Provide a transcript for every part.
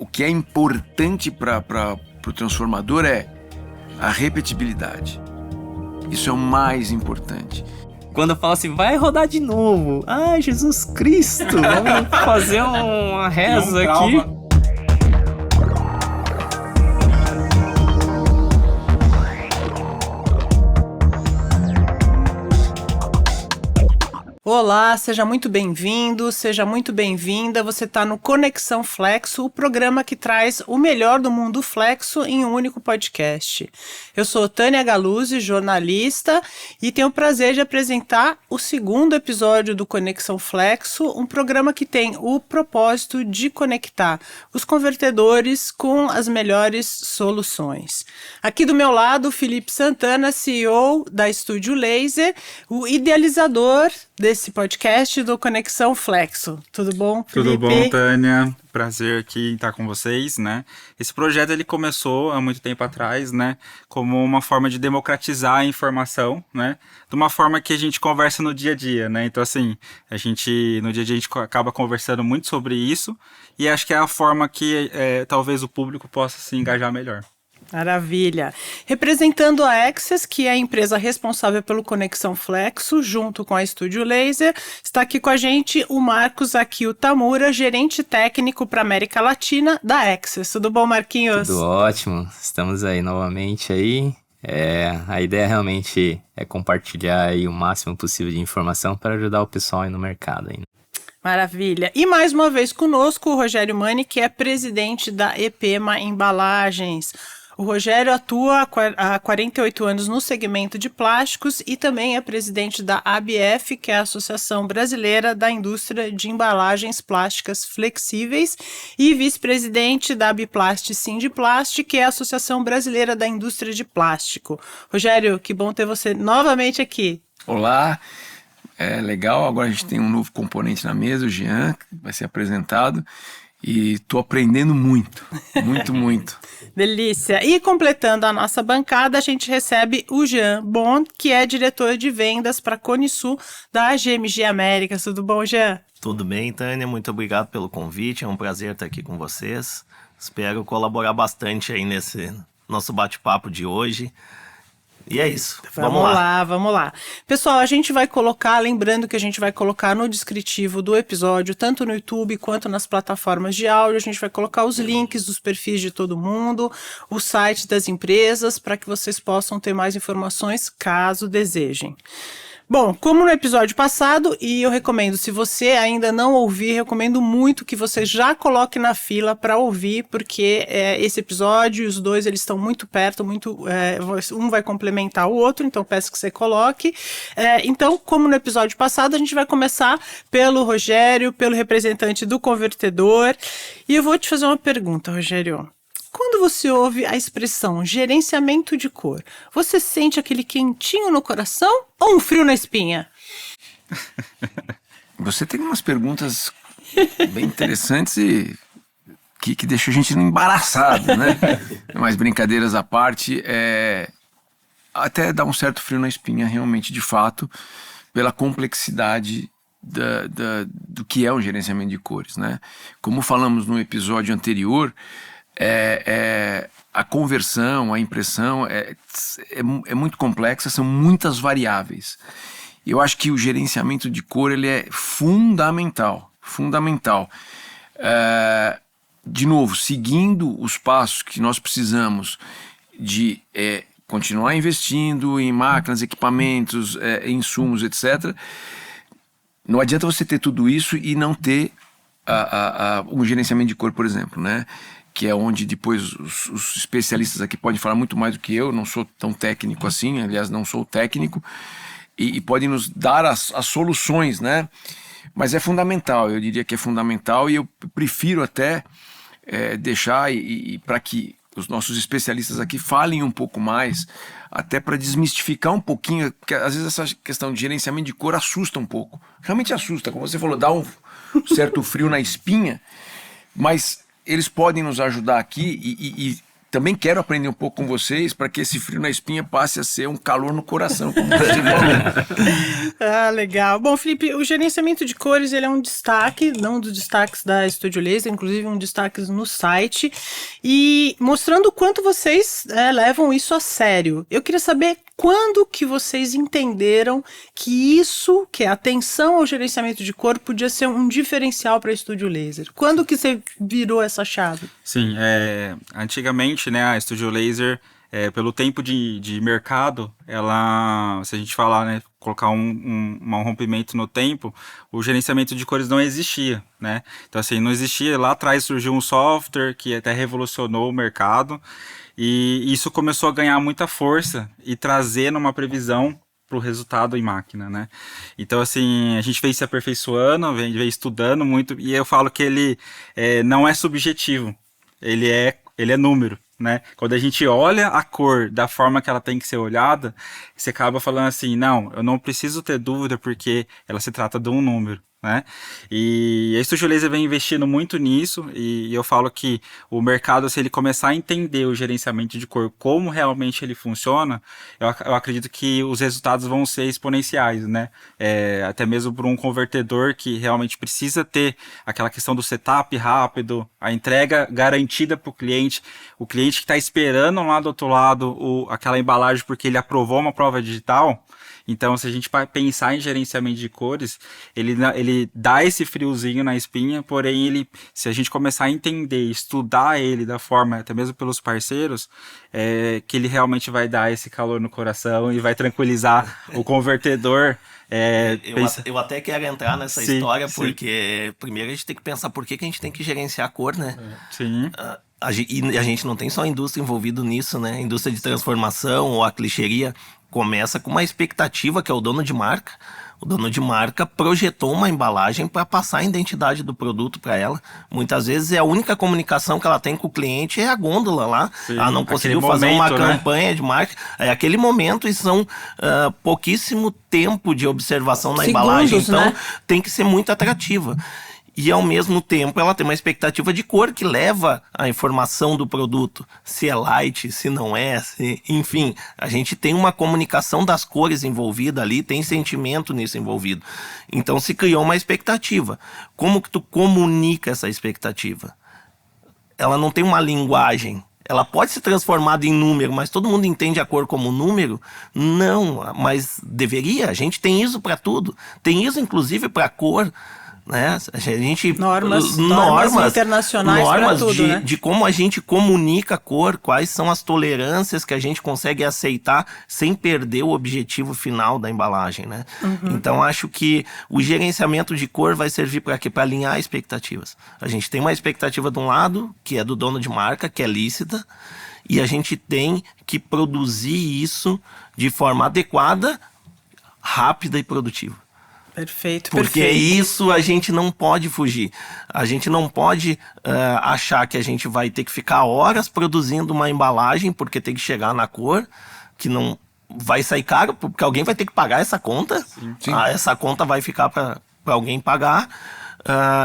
o que é importante para o transformador é a repetibilidade. Isso é o mais importante. Quando eu falo assim, vai rodar de novo. Ai, Jesus Cristo, vamos fazer uma reza aqui. Olá, seja muito bem-vindo, seja muito bem-vinda. Você está no Conexão Flexo, o programa que traz o melhor do mundo flexo em um único podcast. Eu sou Tânia Galuzzi, jornalista, e tenho o prazer de apresentar o segundo episódio do Conexão Flexo, um programa que tem o propósito de conectar os convertedores com as melhores soluções. Aqui do meu lado, Felipe Santana, CEO da Estúdio Laser, o idealizador desse podcast do Conexão Flexo. Tudo bom, Felipe? Tudo bom, Tânia? Prazer aqui estar com vocês, né? Esse projeto ele começou há muito tempo atrás, né? Como uma forma de democratizar a informação, né? De uma forma que a gente conversa no dia a dia, né? Então, assim, no dia a dia a gente acaba conversando muito sobre isso e acho que é a forma que talvez o público possa se engajar melhor. Maravilha. Representando a Access, que é a empresa responsável pelo Conexão Flexo, junto com a Estúdio Laser, está aqui com a gente o Marcos Akio Tamura, gerente técnico para América Latina da Access. Tudo bom, Marquinhos? Tudo ótimo. Estamos aí novamente aí. A ideia realmente é compartilhar aí o máximo possível de informação para ajudar o pessoal aí no mercado. Aí. Maravilha. E mais uma vez conosco o Rogério Mani, que é presidente da EPEMA Embalagens. O Rogério atua há 48 anos no segmento de plásticos e também é presidente da ABF, que é a Associação Brasileira da Indústria de Embalagens Plásticas Flexíveis, e vice-presidente da Biplast Sindiplast, que é a Associação Brasileira da Indústria de Plástico. Rogério, que bom ter você novamente aqui. Olá, é legal, agora a gente tem um novo componente na mesa, o Jean, que vai ser apresentado. E estou aprendendo muito. Delícia. E completando a nossa bancada, a gente recebe o Jean Bond, que é diretor de vendas para a Conisul da GMG Américas. Tudo bom, Jean? Tudo bem, Tânia. Muito obrigado pelo convite. É um prazer estar aqui com vocês. Espero colaborar bastante aí nesse nosso bate-papo de hoje. E é isso, vamos lá. Pessoal, a gente vai colocar, lembrando que a gente vai colocar no descritivo do episódio, tanto no YouTube quanto nas plataformas de áudio, a gente vai colocar os links dos perfis de todo mundo, o site das empresas, para que vocês possam ter mais informações, caso desejem. Bom, como no episódio passado, e eu recomendo, se você ainda não ouvir, recomendo muito que você já coloque na fila para ouvir, porque esse episódio e os dois, eles estão muito perto, um vai complementar o outro, então peço que você coloque. Então, como no episódio passado, a gente vai começar pelo Rogério, pelo representante do convertedor, e eu vou te fazer uma pergunta, Rogério. Quando você ouve a expressão gerenciamento de cor, você sente aquele quentinho no coração ou um frio na espinha? Você tem umas perguntas bem interessantes e que deixam a gente embaraçado, né? Mas brincadeiras à parte, até dá um certo frio na espinha, realmente, de fato, pela complexidade do que é um gerenciamento de cores, né? Como falamos no episódio anterior, a conversão, a impressão é muito complexa, são muitas variáveis. Eu acho que o gerenciamento de cor ele é fundamental. De novo, seguindo os passos que nós precisamos de continuar investindo em máquinas, equipamentos, insumos, etc. Não adianta você ter tudo isso e não ter um gerenciamento de cor, por exemplo, né? Que é onde depois os especialistas aqui podem falar muito mais do que eu, não sou tão técnico assim, aliás, não sou técnico, e podem nos dar as soluções, né? Mas é fundamental, eu diria que é fundamental, e eu prefiro até deixar para que os nossos especialistas aqui falem um pouco mais, até para desmistificar um pouquinho, porque às vezes essa questão de gerenciamento de cor assusta um pouco, realmente assusta, como você falou, dá um certo frio na espinha, mas eles podem nos ajudar aqui e também quero aprender um pouco com vocês para que esse frio na espinha passe a ser um calor no coração, como você falou. Ah, legal. Bom, Felipe, o gerenciamento de cores, ele é um destaque, não dos destaques da Estúdio Laser, inclusive um destaque no site, e mostrando o quanto vocês levam isso a sério. Eu queria saber quando que vocês entenderam que isso, que é a atenção ao gerenciamento de cor, podia ser um diferencial para a Estúdio Laser. Quando que você virou essa chave? Sim, antigamente, né, a Estúdio Laser, pelo tempo de mercado, ela, se a gente falar, né, colocar um rompimento no tempo, o gerenciamento de cores não existia, né? Então, assim, não existia. Lá atrás surgiu um software que até revolucionou o mercado, e isso começou a ganhar muita força e trazer uma previsão para o resultado em máquina, né? Então, assim, a gente veio se aperfeiçoando, veio estudando muito, e eu falo que ele não é subjetivo, ele é número, né? Quando a gente olha a cor da forma que ela tem que ser olhada, você acaba falando assim, não, eu não preciso ter dúvida porque ela se trata de um número, né? E a Estúdio Laser vem investindo muito nisso, e eu falo que o mercado, se ele começar a entender o gerenciamento de cor, como realmente ele funciona, eu acredito que os resultados vão ser exponenciais, né? Até mesmo para um convertedor que realmente precisa ter aquela questão do setup rápido, a entrega garantida para o cliente que está esperando lá do outro lado aquela embalagem porque ele aprovou uma prova digital. Então, se a gente pensar em gerenciamento de cores, ele dá esse friozinho na espinha, porém, se a gente começar a entender, estudar ele da forma, até mesmo pelos parceiros, que ele realmente vai dar esse calor no coração e vai tranquilizar o convertedor. Eu até quero entrar nessa história, porque primeiro a gente tem que pensar por que a gente tem que gerenciar a cor, né? Sim. E a gente não tem só a indústria envolvida nisso, né? A indústria de transformação ou a clichêria começa com uma expectativa, que é o dono de marca. O dono de marca projetou uma embalagem para passar a identidade do produto para ela. Muitas vezes a única comunicação que ela tem com o cliente é a gôndola lá. Sim, ela não conseguiu fazer uma campanha de marca. É aquele momento, e são pouquíssimo tempo de observação na embalagem. Então, né? Tem que ser muito atrativa. E, ao mesmo tempo, ela tem uma expectativa de cor que leva a informação do produto. Se é light, se não é, enfim. A gente tem uma comunicação das cores envolvida ali, tem sentimento nisso envolvido. Então, se criou uma expectativa. Como que tu comunica essa expectativa? Ela não tem uma linguagem. Ela pode ser transformada em número, mas todo mundo entende a cor como número? Não, mas deveria. A gente tem ISO para tudo. Tem ISO, inclusive, para cor. Né? A gente, normas internacionais para tudo, né? De como a gente comunica a cor, quais são as tolerâncias que a gente consegue aceitar sem perder o objetivo final da embalagem, né? Uhum. Então acho que o gerenciamento de cor vai servir para quê? Para alinhar expectativas. A gente tem uma expectativa de um lado, que é do dono de marca, que é lícita, e a gente tem que produzir isso de forma adequada, rápida e produtiva. Perfeito, porque isso a gente não pode fugir. A gente não pode achar que a gente vai ter que ficar horas produzindo uma embalagem porque tem que chegar na cor, que não vai sair caro, porque alguém vai ter que pagar essa conta. Sim. Essa conta vai ficar para alguém pagar.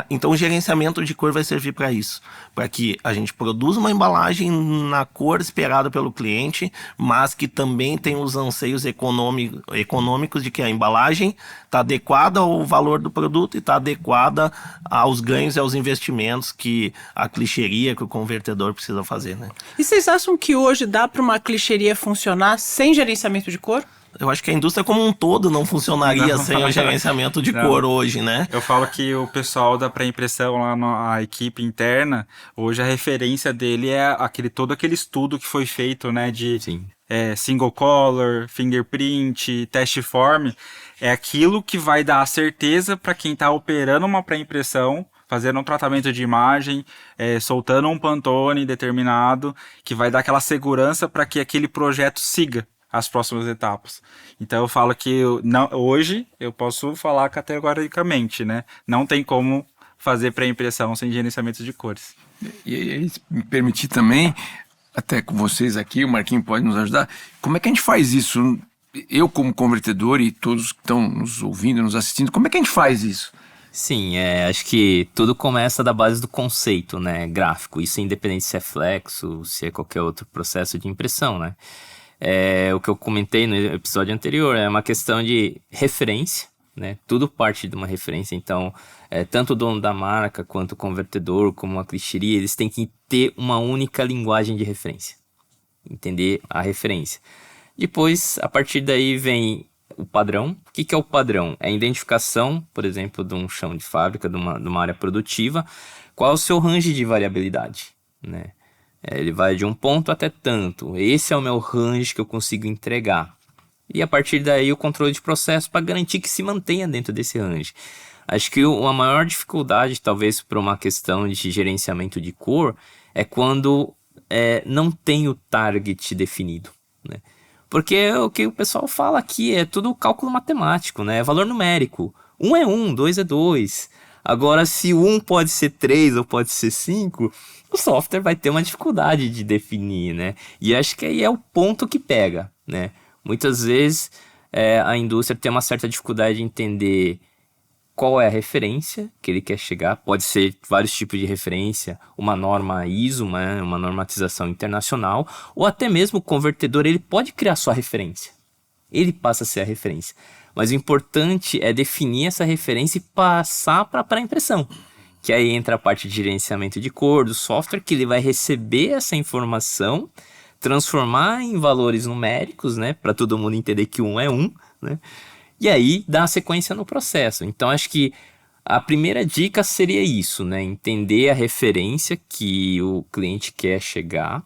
Então o gerenciamento de cor vai servir para isso, para que a gente produza uma embalagem na cor esperada pelo cliente, mas que também tem os anseios econômicos de que a embalagem está adequada ao valor do produto e está adequada aos ganhos e aos investimentos que a clichêria, que o convertedor precisa fazer, né? E vocês acham que hoje dá para uma clichêria funcionar sem gerenciamento de cor? Eu acho que a indústria como um todo não funcionaria sem o gerenciamento de cor hoje, né? Eu falo que o pessoal da pré-impressão lá na equipe interna, hoje a referência dele é todo aquele estudo que foi feito, né? De single color, fingerprint, test form. É aquilo que vai dar a certeza para quem está operando uma pré-impressão, fazendo um tratamento de imagem, soltando um Pantone determinado, que vai dar aquela segurança para que aquele projeto siga as próximas etapas. Então eu falo que hoje eu posso falar categoricamente, né? Não tem como fazer pré-impressão sem gerenciamento de cores. E me permitir também, até com vocês aqui, o Marquinho pode nos ajudar, como é que a gente faz isso? Eu como convertedor e todos que estão nos ouvindo, nos assistindo, como é que a gente faz isso? Sim, acho que tudo começa da base do conceito, né, gráfico. Isso é independente se é flexo, se é qualquer outro processo de impressão, né. O que eu comentei no episódio anterior é uma questão de referência, né, tudo parte de uma referência. Então, tanto o dono da marca, quanto o convertedor, como a clichêria, eles têm que ter uma única linguagem de referência, entender a referência. Depois, a partir daí vem o padrão. O que é o padrão? É a identificação, por exemplo, de um chão de fábrica, de uma área produtiva. Qual é o seu range de variabilidade, né? Ele vai de um ponto até tanto. Esse é o meu range que eu consigo entregar. E a partir daí o controle de processo para garantir que se mantenha dentro desse range. Acho que a maior dificuldade, talvez por uma questão de gerenciamento de cor, é quando não tem o target definido, né? Porque o que o pessoal fala aqui é tudo cálculo matemático, né? É valor numérico. 1 é 1, 2 é 2. Agora, se 1 pode ser 3 ou pode ser 5, o software vai ter uma dificuldade de definir, né? E acho que aí é o ponto que pega, né? Muitas vezes a indústria tem uma certa dificuldade de entender qual é a referência que ele quer chegar. Pode ser vários tipos de referência, uma norma ISO, né, uma normatização internacional, ou até mesmo o convertedor, ele pode criar sua referência. Ele passa a ser a referência. Mas o importante é definir essa referência e passar para a impressão. Que aí entra a parte de gerenciamento de cor do software, que ele vai receber essa informação, transformar em valores numéricos, né, para todo mundo entender que 1 é 1, né? E aí dá a sequência no processo. Então acho que a primeira dica seria isso, né? Entender a referência que o cliente quer chegar,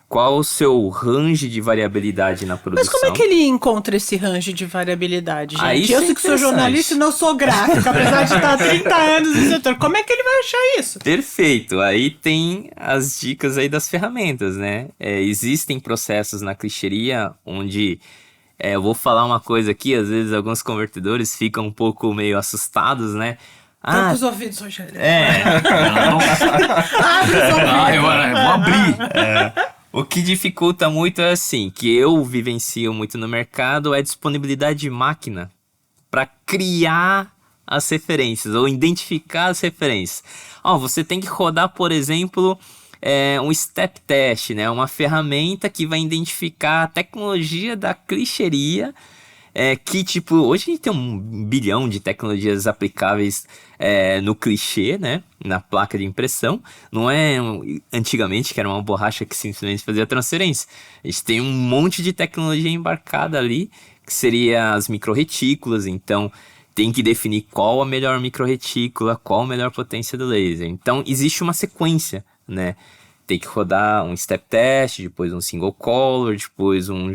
qual o seu range de variabilidade na produção. Mas como é que ele encontra esse range de variabilidade, gente? Aí Eu sei que sou jornalista e não sou gráfica, apesar de estar há 30 anos no setor. Como é que ele vai achar isso? Perfeito. Aí tem as dicas aí das ferramentas, né? Existem processos na clichêria onde... eu vou falar uma coisa aqui, às vezes alguns convertedores ficam um pouco meio assustados, né? Tampa os ouvidos, Rogério. Abre os ouvidos. Eu vou abrir. O que dificulta muito é assim, que eu vivencio muito no mercado, é a disponibilidade de máquina para criar as referências ou identificar as referências. Você tem que rodar, por exemplo... um step test, né? Uma ferramenta que vai identificar a tecnologia da clichêria, que tipo, hoje a gente tem 1 bilhão de tecnologias aplicáveis no clichê, né? Na placa de impressão. Não é antigamente que era uma borracha que simplesmente fazia transferência. A gente tem um monte de tecnologia embarcada ali, que seria as microretículas, então tem que definir qual a melhor microretícula, qual a melhor potência do laser. Então existe uma sequência, né? Tem que rodar um step test, depois um single color, depois um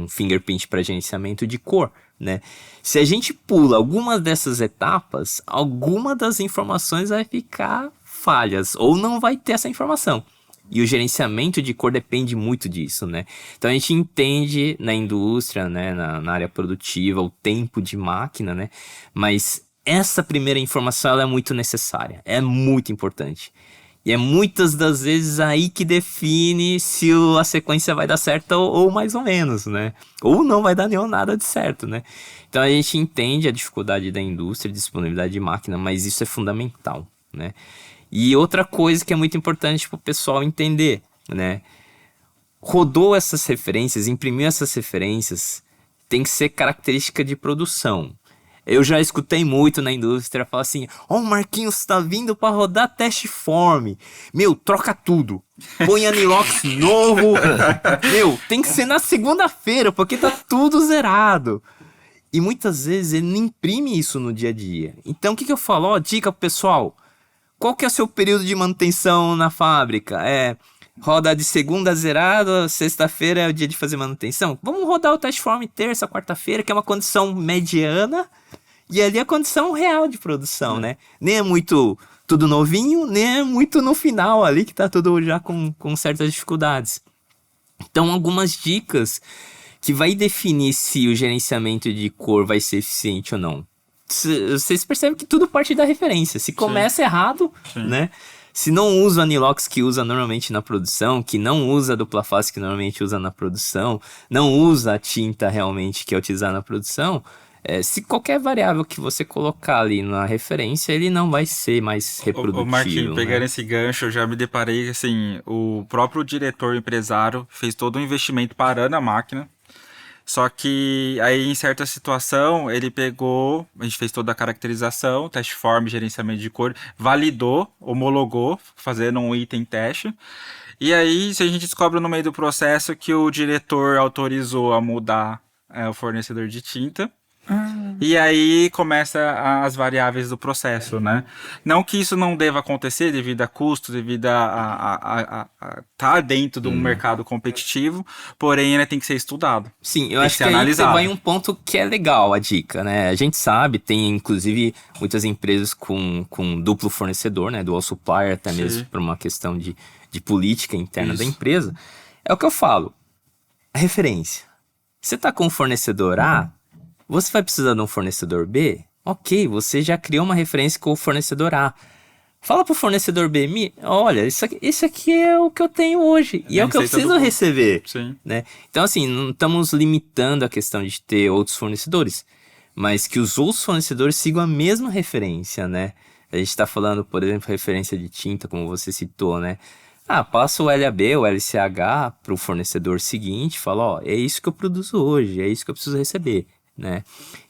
fingerprint para gerenciamento de cor, né? Se a gente pula algumas dessas etapas, alguma das informações vai ficar falhas ou não vai ter essa informação. E o gerenciamento de cor depende muito disso, né? Então a gente entende na indústria, né, na área produtiva, o tempo de máquina, né? Mas essa primeira informação ela é muito necessária, é muito importante. E é muitas das vezes aí que define se a sequência vai dar certo ou mais ou menos, né? Ou não vai dar nenhum nada de certo, né? Então a gente entende a dificuldade da indústria, a disponibilidade de máquina, mas isso é fundamental, né? E outra coisa que é muito importante para o pessoal entender, né? Rodou essas referências, imprimiu essas referências, tem que ser característica de produção. Eu já escutei muito na indústria falar assim: o Marquinhos tá vindo para rodar teste form. Meu, troca tudo. Põe anilox novo. Meu, tem que ser na segunda-feira, porque tá tudo zerado. E muitas vezes ele não imprime isso no dia a dia. Então o que eu falo? Dica pro pessoal. Qual que é o seu período de manutenção na fábrica? Roda de segunda zerado, sexta-feira é o dia de fazer manutenção. Vamos rodar o test form terça, quarta-feira, que é uma condição mediana. E ali é a condição real de produção, né? Nem é muito tudo novinho, nem é muito no final ali, que tá tudo já com certas dificuldades. Então, algumas dicas que vai definir se o gerenciamento de cor vai ser eficiente ou não. Vocês percebem que tudo parte da referência. Se começa errado, né? Se não usa o anilox que usa normalmente na produção, que não usa a dupla face que normalmente usa na produção, não usa a tinta realmente que é utilizada na produção, Se qualquer variável que você colocar ali na referência, ele não vai ser mais reprodutivo. O Marquinhos, né? pegando esse gancho, eu já me deparei, assim, o próprio diretor empresário fez todo um investimento parando a máquina. Só que aí em certa situação ele pegou, a gente fez toda a caracterização, teste form, gerenciamento de cor, validou, homologou, fazendo um item teste. E aí se a gente descobre no meio do processo que o diretor autorizou a mudar o fornecedor de tinta. E aí começa as variáveis do processo, né? Não que isso não deva acontecer devido a custo, devido a estar dentro de um mercado competitivo, porém ele tem que ser estudado. Sim, eu acho que aí você vai em um ponto que é legal a dica, né? A gente sabe, tem inclusive muitas empresas com duplo fornecedor, né? Dual supplier, até mesmo por uma questão de política interna da empresa. É o que eu falo, a referência. Você está com um fornecedor A, você vai precisar de um fornecedor B? Ok, você já criou uma referência com o fornecedor A. Fala pro fornecedor B, olha, isso aqui é o que eu tenho hoje. E é o que eu preciso receber. Sim. Né? Então, assim, não estamos limitando a questão de ter outros fornecedores, mas que os outros fornecedores sigam a mesma referência, né? A gente está falando, por exemplo, referência de tinta, como você citou, né? Passa o LAB, o LCH para o fornecedor seguinte, fala, ó, é isso que eu produzo hoje, é isso que eu preciso receber. Né?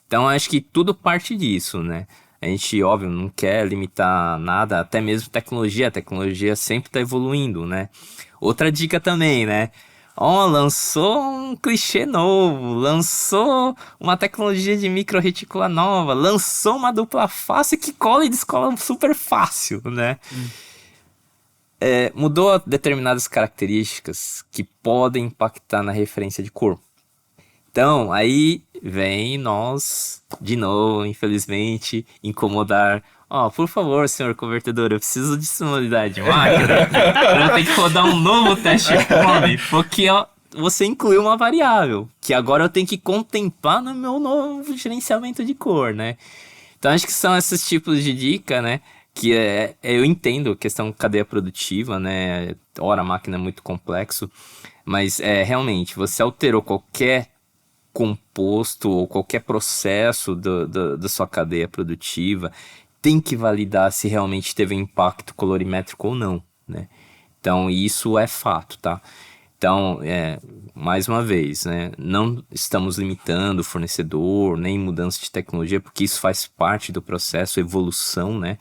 Então acho que tudo parte disso, né? A gente, óbvio, não quer limitar nada, até mesmo tecnologia, a tecnologia sempre está evoluindo, né? Outra dica também, né? Lançou um clichê novo, lançou uma tecnologia de microretícula nova, lançou uma dupla face que cola e descola super fácil, né? Mudou determinadas características que podem impactar na referência de cor. Então, aí vem nós, de novo, infelizmente, incomodar. Por favor, senhor convertedor, eu preciso de sonoridade de máquina. Eu tenho que rodar um novo teste form, porque você incluiu uma variável, que agora eu tenho que contemplar no meu novo gerenciamento de cor, né? Então, acho que são esses tipos de dica, né? Que eu entendo a questão cadeia produtiva, né? Ora, a máquina é muito complexo, mas realmente, você alterou qualquer composto ou qualquer processo da sua cadeia produtiva, tem que validar se realmente teve impacto colorimétrico ou não, né? Então, isso é fato, tá? Então, mais uma vez, né? Não estamos limitando o fornecedor, nem mudança de tecnologia, porque isso faz parte do processo, evolução, né?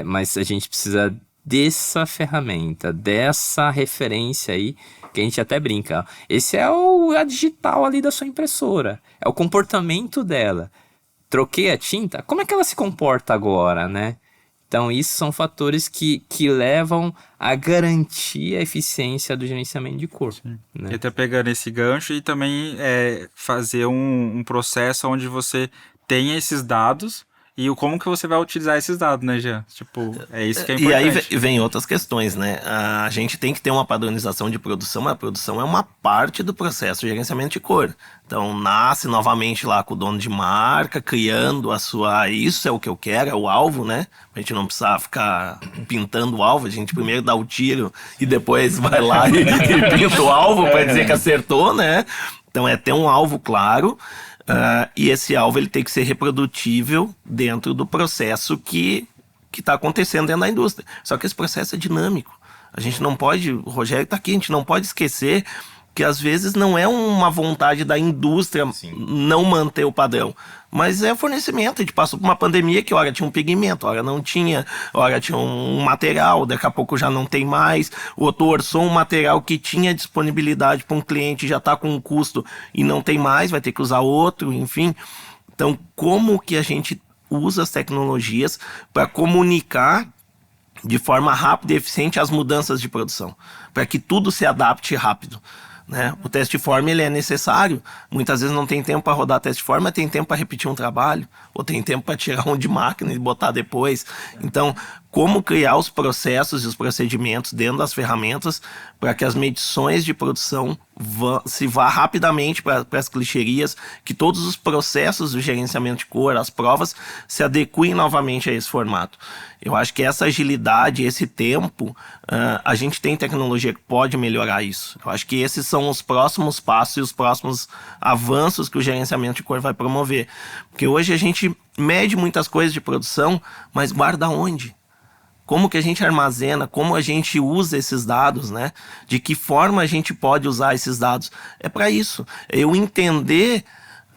Mas a gente precisa dessa ferramenta, dessa referência aí, que a gente até brinca. Esse é a digital ali da sua impressora. É o comportamento dela. Troquei a tinta, como é que ela se comporta agora, né? Então, isso são fatores que levam a garantir a eficiência do gerenciamento de cor. Né? E até pegando esse gancho e também fazer um processo onde você tenha esses dados e como que você vai utilizar esses dados, né, Jean? Tipo, é isso que é importante. E aí vem outras questões, né? A gente tem que ter uma padronização de produção, mas a produção é uma parte do processo de gerenciamento de cor. Então, nasce novamente lá com o dono de marca, criando a sua... Isso é o que eu quero, é o alvo, né? A gente não precisa ficar pintando o alvo, a gente primeiro dá o tiro e depois vai lá e pinta o alvo para dizer que acertou, né? Então, é ter um alvo claro. E esse alvo ele tem que ser reprodutível dentro do processo que está acontecendo dentro da indústria. Só que esse processo é dinâmico. A gente não pode, o Rogério está aqui, a gente não pode esquecer que às vezes não é uma vontade da indústria não manter o padrão, mas é fornecimento. A gente passou por uma pandemia que hora tinha um pigmento, hora não tinha, hora tinha um material, daqui a pouco já não tem mais, o outro orçou um material que tinha disponibilidade para um cliente, já está com um custo e não tem mais, vai ter que usar outro, enfim. Então, como que a gente usa as tecnologias para comunicar de forma rápida e eficiente as mudanças de produção, para que tudo se adapte rápido? Né? O teste form ele é necessário, muitas vezes não tem tempo para rodar teste form, mas tem tempo para repetir um trabalho, ou tem tempo para tirar um de máquina e botar depois. Então, como criar os processos e os procedimentos dentro das ferramentas para que as medições de produção se vá rapidamente para as clicherias, que todos os processos do gerenciamento de cor, as provas, se adequem novamente a esse formato. Eu acho que essa agilidade, esse tempo, a gente tem tecnologia que pode melhorar isso. Eu acho que esses são os próximos passos e os próximos avanços que o gerenciamento de cor vai promover. Porque hoje a gente mede muitas coisas de produção, mas guarda onde? Como que a gente armazena, como a gente usa esses dados, né? De que forma a gente pode usar esses dados? É para isso. Eu entender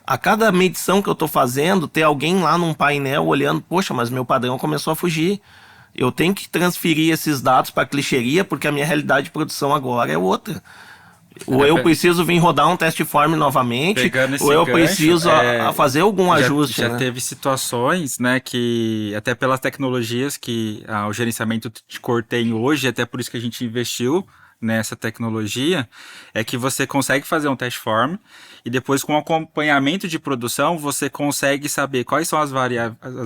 a cada medição que eu estou fazendo, ter alguém lá num painel olhando, poxa, mas meu padrão começou a fugir. Eu tenho que transferir esses dados para a clicheria porque a minha realidade de produção agora é outra. Ou eu preciso vir rodar um test form novamente, ou eu preciso fazer algum ajuste. Já teve situações, né, que até pelas tecnologias que o gerenciamento de cor tem hoje, até por isso que a gente investiu nessa tecnologia, é que você consegue fazer um test form e depois com acompanhamento de produção você consegue saber quais são as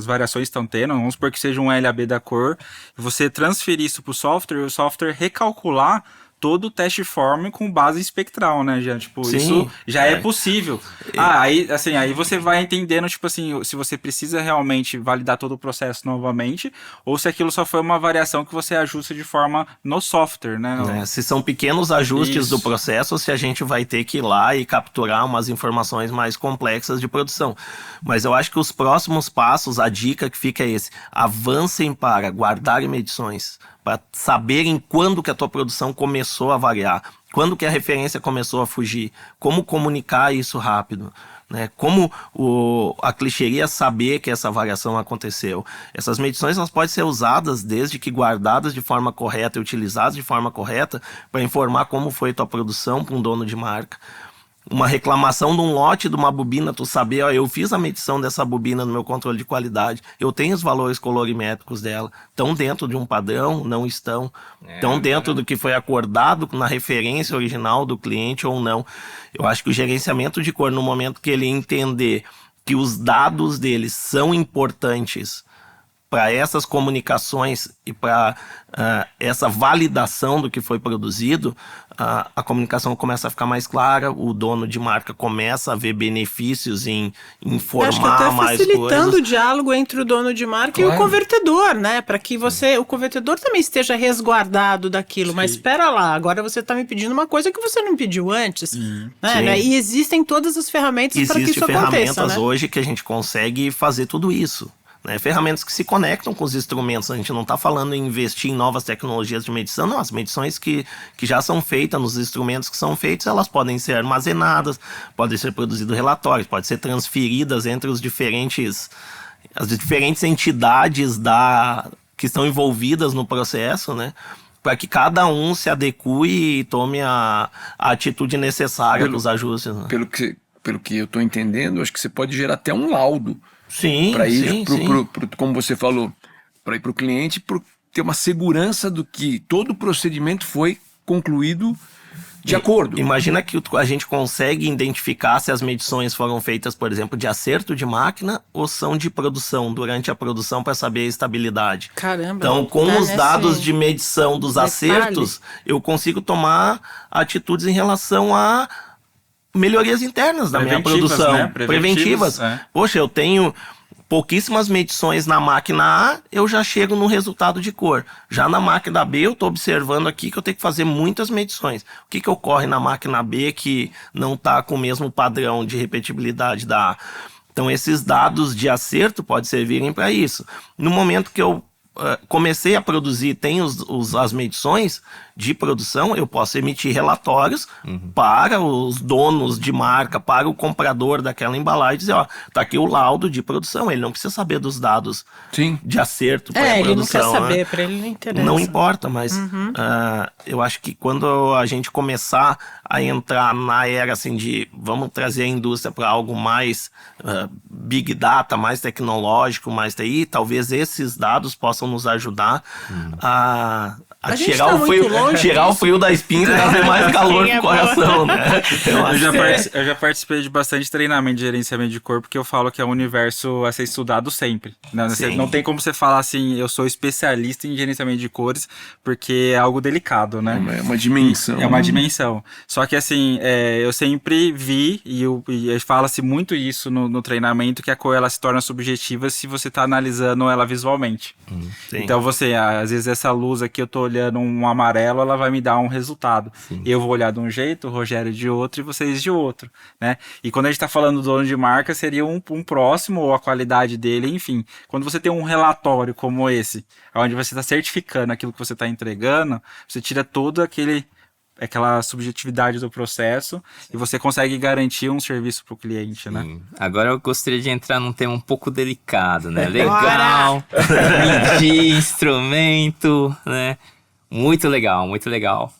variações que estão tendo, vamos supor que seja um LAB da cor, e você transferir isso para o software e o software recalcular todo o teste form com base espectral, né, já, tipo, Sim, isso já é possível. Aí você vai entendendo, tipo assim, se você precisa realmente validar todo o processo novamente, ou se aquilo só foi uma variação que você ajusta de forma no software, né? Se são pequenos ajustes Isso. do processo, ou se a gente vai ter que ir lá e capturar umas informações mais complexas de produção. Mas eu acho que os próximos passos, a dica que fica é esse: avancem para guardar medições, para saberem quando que a tua produção começou a variar, quando que a referência começou a fugir, como comunicar isso rápido, né? Como a clicheria saber que essa variação aconteceu. Essas medições elas podem ser usadas desde que guardadas de forma correta e utilizadas de forma correta para informar como foi tua produção para um dono de marca. Uma reclamação de um lote de uma bobina, tu saber, ó, eu fiz a medição dessa bobina no meu controle de qualidade, eu tenho os valores colorimétricos dela, estão dentro de um padrão, não estão, estão dentro do que foi acordado na referência original do cliente ou não. Eu acho que o gerenciamento de cor, no momento que ele entender que os dados deles são importantes para essas comunicações e para essa validação do que foi produzido, a comunicação começa a ficar mais clara, o dono de marca começa a ver benefícios em informar acho que até mais facilitando coisas. o diálogo entre o dono de marca e o convertedor, né? Para que o convertedor também esteja resguardado daquilo. Mas espera lá, agora você está me pedindo uma coisa que você não pediu antes. Né? E existem todas as ferramentas para que isso aconteça. Existem ferramentas, né? hoje que a gente consegue fazer tudo isso. Né, ferramentas que se conectam com os instrumentos. A gente não está falando em investir em novas tecnologias de medição, não. As medições que já são feitas nos instrumentos que são feitos, elas podem ser armazenadas, podem ser produzidos relatórios, podem ser transferidas entre as diferentes entidades que estão envolvidas no processo, né, para que cada um se adeque e tome a atitude necessária dos ajustes. Né? Pelo que eu estou entendendo, acho que você pode gerar até um laudo. Sim, para ir, sim. como você falou, para ir para o cliente, ter uma segurança do que todo o procedimento foi concluído de acordo. Imagina que a gente consegue identificar se as medições foram feitas, por exemplo, de acerto de máquina ou são de produção, durante a produção, para saber a estabilidade. Caramba. Então, com os dados de medição dos acertos, eu consigo tomar atitudes em relação a melhorias internas da minha produção. Né? Preventivas. Poxa, eu tenho pouquíssimas medições na máquina A, eu já chego no resultado de cor. Já na máquina B, eu estou observando aqui que eu tenho que fazer muitas medições. O que ocorre na máquina B que não está com o mesmo padrão de repetibilidade da A? Então, esses dados de acerto podem servirem para isso. No momento que eu comecei a produzir, tem as medições de produção, eu posso emitir relatórios para os donos de marca, para o comprador daquela embalagem, dizer, ó, tá aqui o laudo de produção, ele não precisa saber dos dados de acerto para ele produção. não quer saber, né? para ele não interessa. Não importa, mas eu acho que quando a gente começar a entrar na era assim de vamos trazer a indústria para algo mais big data, mais tecnológico, mais TI, talvez esses dados possam nos ajudar a A gente tirar tá o frio, muito longe tirar o disso. frio da espinha e trazer mais calor pro coração, né? Eu já participei de bastante treinamento de gerenciamento de cor, porque eu falo que é um universo a ser estudado sempre. Sim. Não tem como você falar assim, eu sou especialista em gerenciamento de cores, porque é algo delicado, né? É uma dimensão. É uma dimensão. Só que assim, eu sempre vi, e fala-se muito isso no treinamento, que a cor ela se torna subjetiva se você está analisando ela visualmente. Sim. Então às vezes essa luz aqui, eu tô olhando um amarelo, ela vai me dar um resultado. Eu vou olhar de um jeito, o Rogério de outro e vocês de outro, né? E quando a gente tá falando do dono de marca, seria um próximo, ou a qualidade dele, enfim. Quando você tem um relatório como esse, onde você está certificando aquilo que você está entregando, você tira todo aquela subjetividade do processo e você consegue garantir um serviço para o cliente, né? Agora eu gostaria de entrar num tema um pouco delicado, né? Legal, medir instrumento, né? Muito legal, muito legal.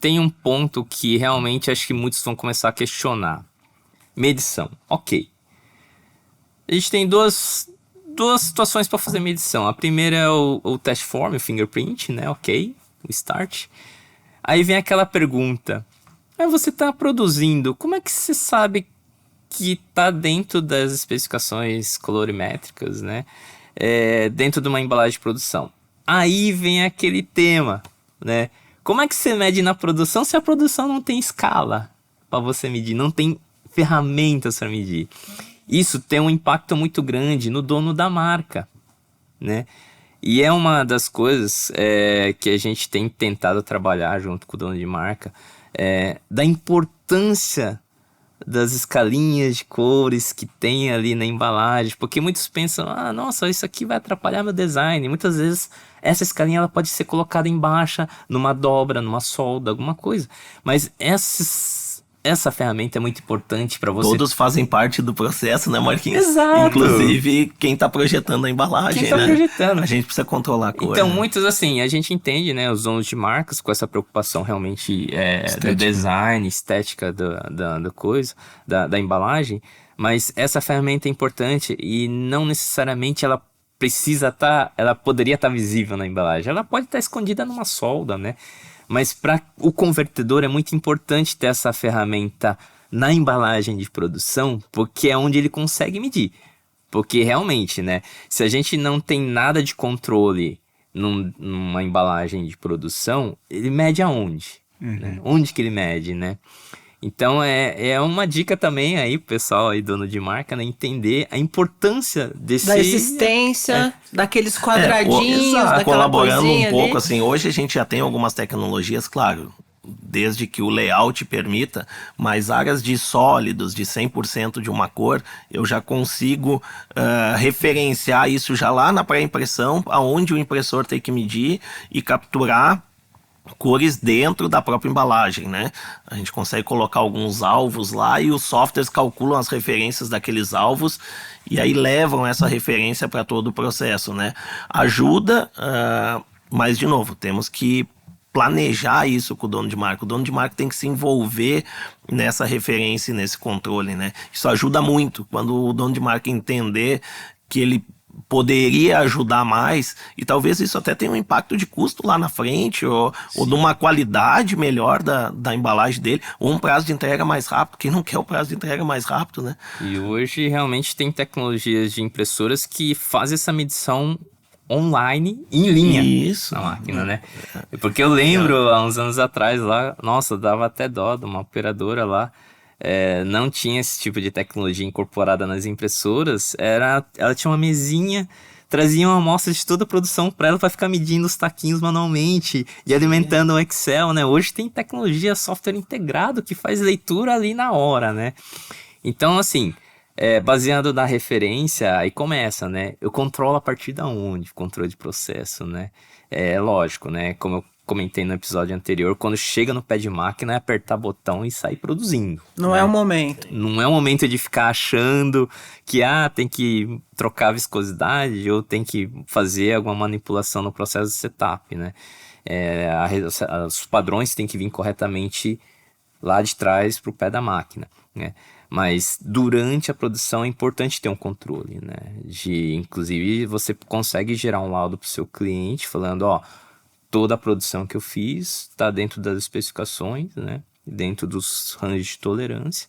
Tem um ponto que realmente acho que muitos vão começar a questionar. Medição, ok. A gente tem duas situações para fazer medição. A primeira é o test form, o fingerprint, né? Ok, o start. Aí vem aquela pergunta, você está produzindo, como é que você sabe que está dentro das especificações colorimétricas, né? Dentro de uma embalagem de produção? Aí vem aquele tema, né? Como é que você mede na produção se a produção não tem escala para você medir, não tem ferramentas para medir? Isso tem um impacto muito grande no dono da marca, né? E é uma das coisas que a gente tem tentado trabalhar junto com o dono de marca, da importância das escalinhas de cores que tem ali na embalagem, porque muitos pensam, nossa, isso aqui vai atrapalhar meu design. Muitas vezes essa escalinha ela pode ser colocada embaixo, numa dobra, numa solda, alguma coisa. Mas essa ferramenta é muito importante para você. Todos fazem parte do processo, né, Marquinhos? Exato. Inclusive quem tá projetando a embalagem, Quem tá né? projetando. A gente precisa controlar a cor. Então, né? muitos assim, a gente entende, né, os donos de marcas com essa preocupação realmente do design, estética da coisa, da embalagem, mas essa ferramenta é importante e não necessariamente ela ela poderia estar visível na embalagem, ela pode estar escondida numa solda, né? Mas para o convertedor é muito importante ter essa ferramenta na embalagem de produção, porque é onde ele consegue medir. Porque realmente, né, se a gente não tem nada de controle numa embalagem de produção, ele mede aonde? Né? Onde que ele mede, né? Então é uma dica também aí, pessoal aí, dono de marca, né, entender a importância Da existência, daqueles quadradinhos, daquela colaborando um pouco, ali. assim, hoje a gente já tem algumas tecnologias, claro, desde que o layout permita, mas áreas de sólidos, de 100% de uma cor, eu já consigo referenciar isso já lá na pré-impressão, aonde o impressor tem que medir e capturar cores dentro da própria embalagem, né? A gente consegue colocar alguns alvos lá e os softwares calculam as referências daqueles alvos e aí levam essa referência para todo o processo, né? Ajuda, mas de novo, temos que planejar isso com o dono de marca. O dono de marca tem que se envolver nessa referência e nesse controle, né? Isso ajuda muito quando o dono de marca entender que ele poderia ajudar mais, e talvez isso até tenha um impacto de custo lá na frente, ou de uma qualidade melhor da embalagem dele, ou um prazo de entrega mais rápido. Quem não quer o prazo de entrega mais rápido, né? E hoje realmente tem tecnologias de impressoras que fazem essa medição online, em linha, Isso. na máquina, né? Porque eu lembro, há uns anos atrás lá, nossa, dava até dó de uma operadora lá, não tinha esse tipo de tecnologia incorporada nas impressoras, ela tinha uma mesinha, trazia uma amostra de toda a produção para ela para ficar medindo os taquinhos manualmente e alimentando o Excel, né? Hoje tem tecnologia, software integrado que faz leitura ali na hora, né? Então, assim, baseado na referência, aí começa, né? Eu controlo a partir da onde? Controle de processo, né? É lógico, né? Como eu comentei no episódio anterior, quando chega no pé de máquina é apertar botão e sair produzindo. Não é o momento. Não é o momento de ficar achando que tem que trocar a viscosidade ou tem que fazer alguma manipulação no processo de setup, né? Os padrões têm que vir corretamente lá de trás para o pé da máquina, né? Mas durante a produção é importante ter um controle, né? Inclusive, você consegue gerar um laudo para o seu cliente falando, toda a produção que eu fiz está dentro das especificações, né? Dentro dos ranges de tolerância.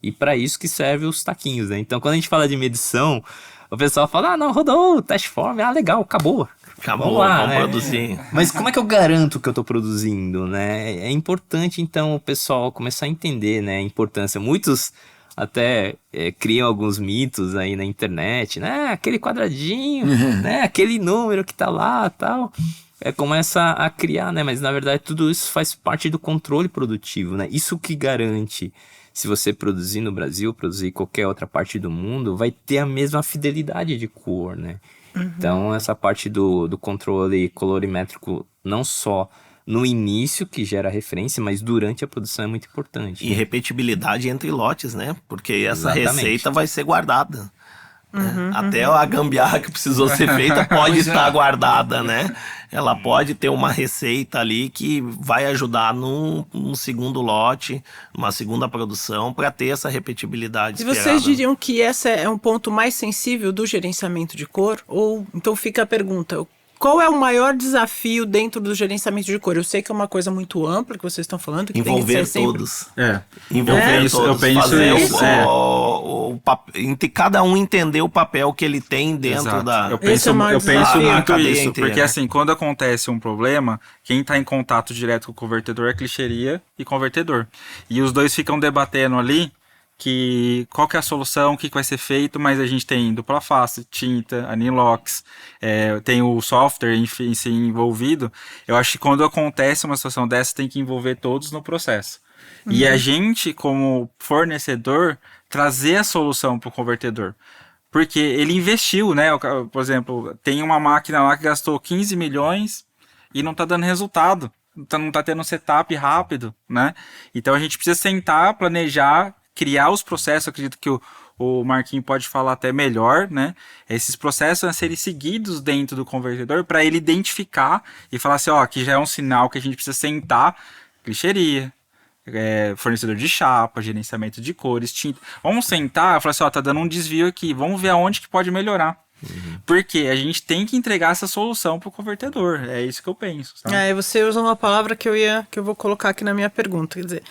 E para isso que serve os taquinhos, né? Então, quando a gente fala de medição, o pessoal fala, ah, não, rodou o test form, ah, legal, acabou. Acabou, Vamos lá, vamos né? produzir. Mas como é que eu garanto que eu estou produzindo, né? É importante, então, o pessoal começar a entender, né, a importância. Muitos até criam alguns mitos aí na internet, né? Aquele quadradinho, né? Aquele número que tá lá, tal. Começa a criar, né? Mas, na verdade, tudo isso faz parte do controle produtivo, né? Isso que garante, se você produzir no Brasil, produzir em qualquer outra parte do mundo, vai ter a mesma fidelidade de cor, né? Então, essa parte do controle colorimétrico, não só no início, que gera referência, mas durante a produção é muito importante. E repetibilidade entre lotes, né? Porque essa Exatamente. receita vai ser guardada. Né? Até a gambiarra que precisou ser feita pode estar guardada, né? Ela pode ter uma receita ali que vai ajudar num segundo lote, numa segunda produção, para ter essa repetibilidade E esperada. vocês diriam que esse é um ponto mais sensível do gerenciamento de cor? Ou então fica a pergunta, qual é o maior desafio dentro do gerenciamento de cor? Eu sei que é uma coisa muito ampla que vocês estão falando. Que Envolver tem que ser sempre... todos. Eu Envolver penso todos. Fazer isso, cada um entender o papel que ele tem dentro Exato. da... Eu penso, Esse é o maior eu penso desafio. muito Cadeia isso, inteira. porque assim, quando acontece um problema, quem está em contato direto com o convertedor é clichêria e convertedor. E os dois ficam debatendo ali que qual que é a solução, o que vai ser feito, mas a gente tem dupla face, tinta, anilox, tem o software em si envolvido. Eu acho que quando acontece uma situação dessa, tem que envolver todos no processo. E a gente, como fornecedor, trazer a solução para o convertedor. Porque ele investiu, né? Por exemplo, tem uma máquina lá que gastou 15 milhões e não está dando resultado. Não está tendo um setup rápido, né? Então a gente precisa sentar, planejar, criar os processos. Eu acredito que o Marquinho pode falar até melhor, né? Esses processos a serem seguidos dentro do convertedor para ele identificar e falar assim, ó, aqui já é um sinal que a gente precisa sentar, clichêria, fornecedor de chapa, gerenciamento de cores, tinta. Vamos sentar e falar assim, ó, tá dando um desvio aqui, vamos ver aonde que pode melhorar. Porque a gente tem que entregar essa solução pro convertedor. É isso que eu penso. Sabe? Você usa uma palavra que eu vou colocar aqui na minha pergunta. Quer dizer,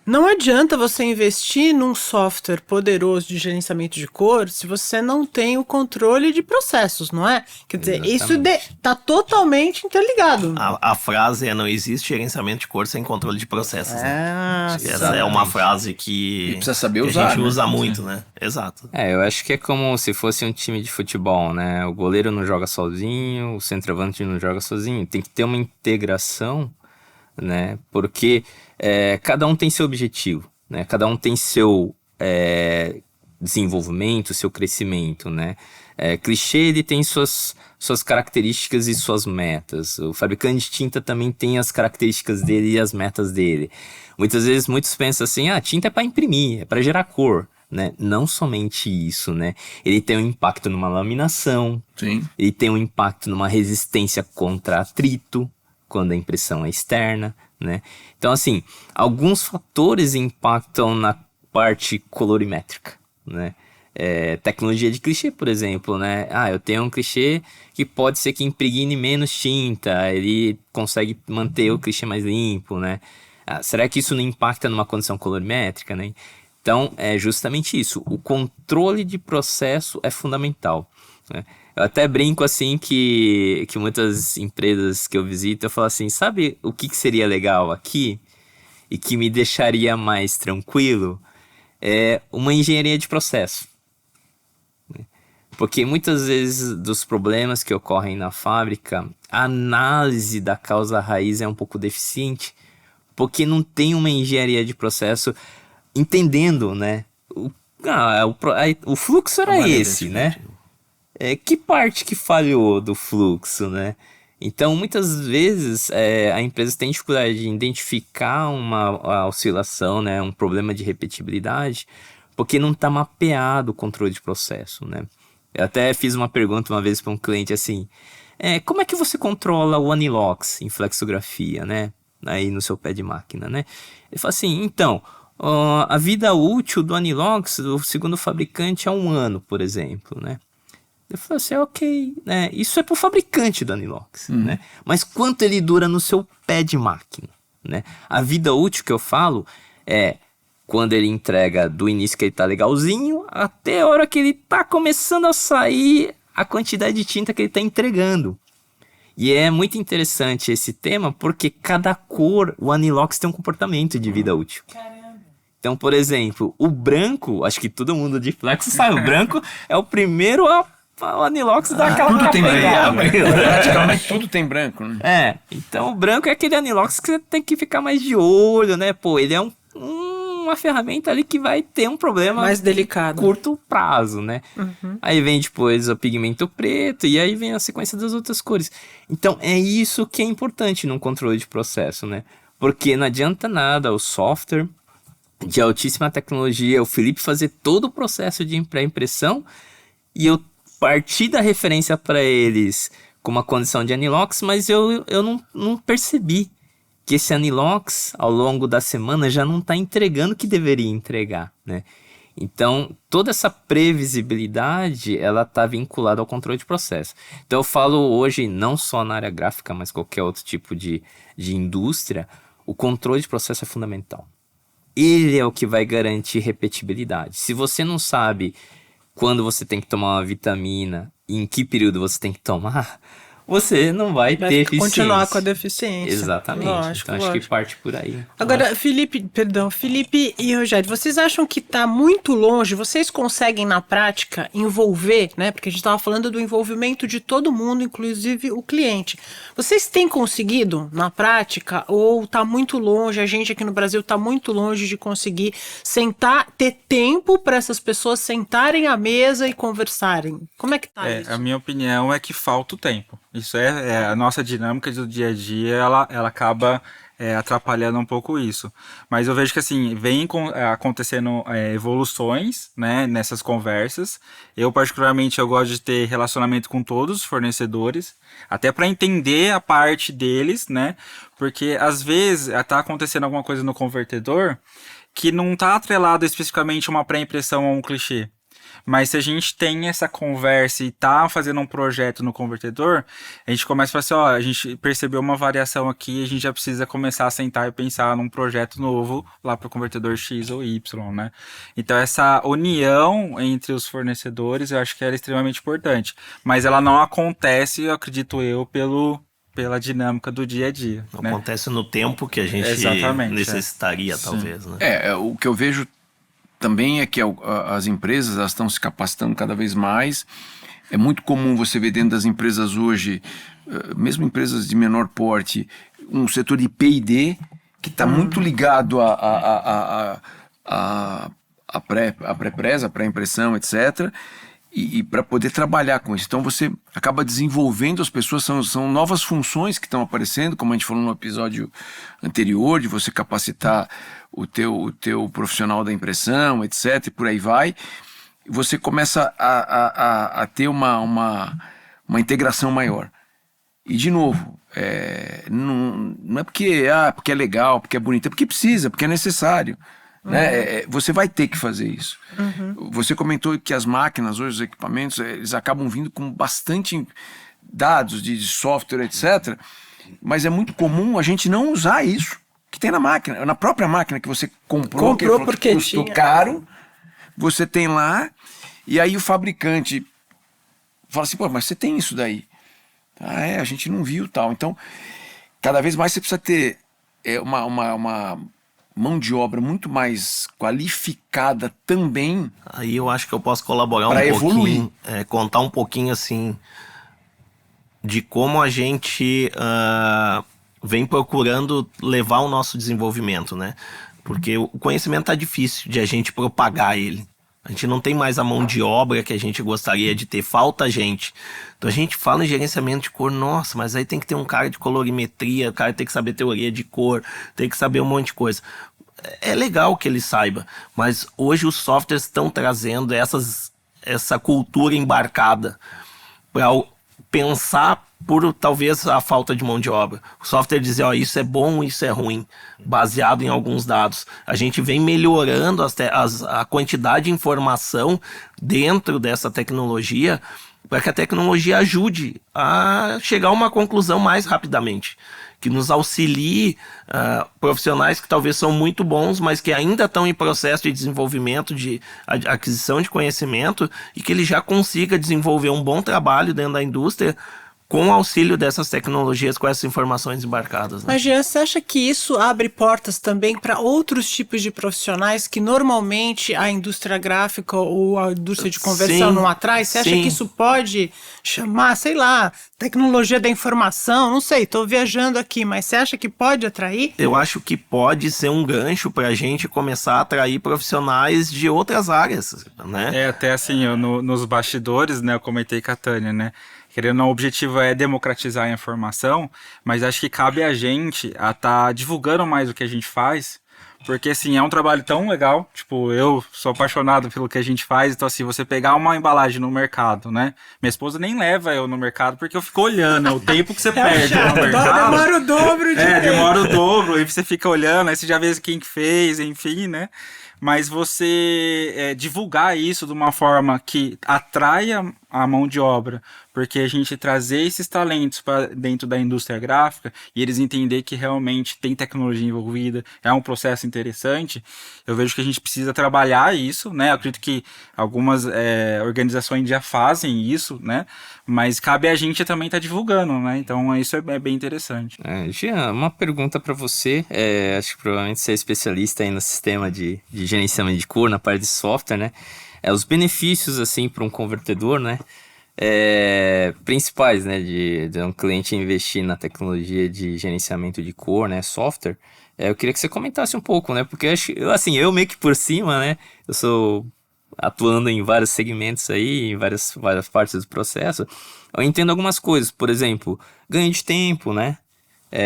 não adianta você investir num software poderoso de gerenciamento de cor se você não tem o controle de processos, não é? Quer dizer, Exatamente. isso tá totalmente interligado. A frase é: não existe gerenciamento de cor sem controle de processos. Né? Essa exatamente. é uma frase que, E precisa saber que usar, a gente né? usa muito, né? Exato. Eu acho que é como se fosse um time de futebol, né? O goleiro não joga sozinho, o centroavante não joga sozinho. Tem que ter uma integração, né? Porque cada um tem seu objetivo, né? Cada um tem seu desenvolvimento, seu crescimento, né? Clichê, ele tem suas características e suas metas. O fabricante de tinta também tem as características dele e as metas dele. Muitas vezes muitos pensam assim, tinta é para imprimir, é para gerar cor, né? Não somente isso, né? Ele tem um impacto numa laminação, Sim. ele tem um impacto numa resistência contra atrito, quando a impressão é externa, né? Então, assim, alguns fatores impactam na parte colorimétrica, né? Tecnologia de clichê, por exemplo, né? Eu tenho um clichê que pode ser que impregne menos tinta, ele consegue manter o clichê mais limpo, né? Será que isso não impacta numa condição colorimétrica, né? Então, é justamente isso. O controle de processo é fundamental, né? Eu até brinco assim que muitas empresas que eu visito, eu falo assim, sabe o que seria legal aqui e que me deixaria mais tranquilo? É uma engenharia de processo. Porque muitas vezes dos problemas que ocorrem na fábrica, a análise da causa raiz é um pouco deficiente, porque não tem uma engenharia de processo entendendo, né? O fluxo era esse, né? Que parte que falhou do fluxo, né? Então, muitas vezes, a empresa tem dificuldade de identificar uma oscilação, né? Um problema de repetibilidade, porque não está mapeado o controle de processo, né? Eu até fiz uma pergunta uma vez para um cliente assim, como é que você controla o anilox em flexografia, né? Aí no seu pé de máquina, né? Ele falou assim, então, a vida útil do anilox, segundo o fabricante, é 1 ano, por exemplo, né? Eu falei assim, ok, né? Isso é pro fabricante do anilox, né? Mas quanto ele dura no seu pé de máquina, né? A vida útil que eu falo é quando ele entrega do início que ele tá legalzinho até a hora que ele tá começando a sair a quantidade de tinta que ele tá entregando. E é muito interessante esse tema porque cada cor, o anilox tem um comportamento de vida útil. Então, por exemplo, o branco, acho que todo mundo de Flex sabe, o branco é o primeiro o anilox dá aquela Tudo tem capegada. branco. Praticamente tudo tem branco, né? Então o branco é aquele anilox que você tem que ficar mais de olho, né? Pô, ele é uma ferramenta ali que vai ter um problema Mais delicado. curto prazo, né? Aí vem depois o pigmento preto e aí vem a sequência das outras cores. Então é isso que é importante num controle de processo, né? Porque não adianta nada o software de altíssima tecnologia, o Felipe fazer todo o processo de pré-impressão e eu partir da referência para eles com uma condição de anilox, mas eu não percebi que esse anilox, ao longo da semana, já não está entregando o que deveria entregar, né? Então, toda essa previsibilidade, ela está vinculada ao controle de processo. Então, eu falo hoje, não só na área gráfica, mas qualquer outro tipo de indústria, o controle de processo é fundamental. Ele é o que vai garantir repetibilidade. Se você não sabe quando você tem que tomar uma vitamina e em que período você tem que tomar, você não vai ter eficiência. Continuar com a deficiência. Exatamente. Lógico, então acho que parte por aí. Agora, Felipe e Rogério, vocês acham que está muito longe? Vocês conseguem, na prática, envolver, né? Porque a gente estava falando do envolvimento de todo mundo, inclusive o cliente. Vocês têm conseguido, na prática, ou está muito longe? A gente aqui no Brasil está muito longe de conseguir sentar, ter tempo para essas pessoas sentarem à mesa e conversarem. Como é que tá isso? A minha opinião é que falta o tempo. Isso é a nossa dinâmica do dia a dia, ela acaba atrapalhando um pouco isso. Mas eu vejo que assim, vem acontecendo evoluções, né, nessas conversas. Eu particularmente eu gosto de ter relacionamento com todos os fornecedores, até para entender a parte deles, né? Porque às vezes está acontecendo alguma coisa no convertedor que não está atrelado especificamente a uma pré-impressão ou um clichê. Mas se a gente tem essa conversa e tá fazendo um projeto no convertedor, a gente começa a falar assim, a gente percebeu uma variação aqui, a gente já precisa começar a sentar e pensar num projeto novo lá para o convertedor X ou Y, né? Então essa união entre os fornecedores, eu acho que ela é extremamente importante. Mas ela não acontece, eu acredito pela dinâmica do dia a dia. Não né? acontece no tempo que a gente necessitaria, talvez, né? O que eu vejo também é que as empresas elas estão se capacitando cada vez mais. É muito comum você ver dentro das empresas hoje, mesmo empresas de menor porte, um setor de P&D que está muito ligado a pré-presa, pré-impressão, etc., e para poder trabalhar com isso. Então você acaba desenvolvendo as pessoas, são novas funções que estão aparecendo, como a gente falou no episódio anterior, de você capacitar o teu profissional da impressão, etc., e por aí vai. E você começa a ter uma integração maior. E de novo, não é porque é legal, porque é bonito, é porque precisa, porque é necessário. Né? Você vai ter que fazer isso. Você comentou que as máquinas hoje, os equipamentos, eles acabam vindo com bastante dados de software, etc. Mas é muito comum a gente não usar isso que tem na máquina. Na própria máquina que você comprou porque custou caro, você tem lá, e aí o fabricante fala assim, pô, mas você tem isso daí. A gente não viu tal. Então, cada vez mais você precisa ter uma mão de obra muito mais qualificada também. Aí eu acho que eu posso colaborar pra um pouquinho, evoluir. Contar um pouquinho assim de como a gente vem procurando levar o nosso desenvolvimento, né? Porque o conhecimento tá difícil de a gente propagar ele. A gente não tem mais a mão de obra que a gente gostaria de ter, falta gente. Então a gente fala em gerenciamento de cor, nossa, mas aí tem que ter um cara de colorimetria, o cara tem que saber teoria de cor, tem que saber um monte de coisa. É legal que ele saiba, mas hoje os softwares estão trazendo essa cultura embarcada para pensar por talvez a falta de mão de obra. O software dizer, isso é bom, isso é ruim, baseado em alguns dados. A gente vem melhorando a quantidade de informação dentro dessa tecnologia para que a tecnologia ajude a chegar a uma conclusão mais rapidamente, que nos auxilie profissionais que talvez são muito bons, mas que ainda estão em processo de desenvolvimento, de aquisição de conhecimento, e que ele já consiga desenvolver um bom trabalho dentro da indústria com o auxílio dessas tecnologias, com essas informações embarcadas. Né? Mas, Jean, você acha que isso abre portas também para outros tipos de profissionais que normalmente a indústria gráfica ou a indústria de conversão não atrai? Você acha que isso pode chamar, sei lá, tecnologia da informação? Não sei, estou viajando aqui, mas você acha que pode atrair? Eu acho que pode ser um gancho para a gente começar a atrair profissionais de outras áreas, né? Até assim, nos bastidores, né, eu comentei com a Tânia, né? Querendo, o objetivo é democratizar a informação, mas acho que cabe a gente a estar divulgando mais o que a gente faz, porque assim, é um trabalho tão legal, tipo, eu sou apaixonado pelo que a gente faz, então assim, você pegar uma embalagem no mercado, né? Minha esposa nem leva eu no mercado, porque eu fico olhando, o tempo que você perde no mercado. Demora o dobro de tempo. Demora o dobro, aí você fica olhando, aí você já vê quem que fez, enfim, né? Mas você divulgar isso de uma forma que atraia a mão de obra, porque a gente trazer esses talentos para dentro da indústria gráfica e eles entender que realmente tem tecnologia envolvida, é um processo interessante, eu vejo que a gente precisa trabalhar isso, né? Eu acredito que algumas organizações já fazem isso, né? Mas cabe a gente também estar divulgando, né? Então isso é bem interessante. Jean, uma pergunta para você, acho que provavelmente você é especialista aí no sistema de gerenciamento de cor, na parte de software, né? Os benefícios, assim, para um convertedor, né? Principais, né? De um cliente investir na tecnologia de gerenciamento de cor, né? Software. Eu queria que você comentasse um pouco, né? Porque, eu meio que por cima, né? Eu sou atuando em vários segmentos aí, em várias partes do processo. Eu entendo algumas coisas. Por exemplo, ganho de tempo, né?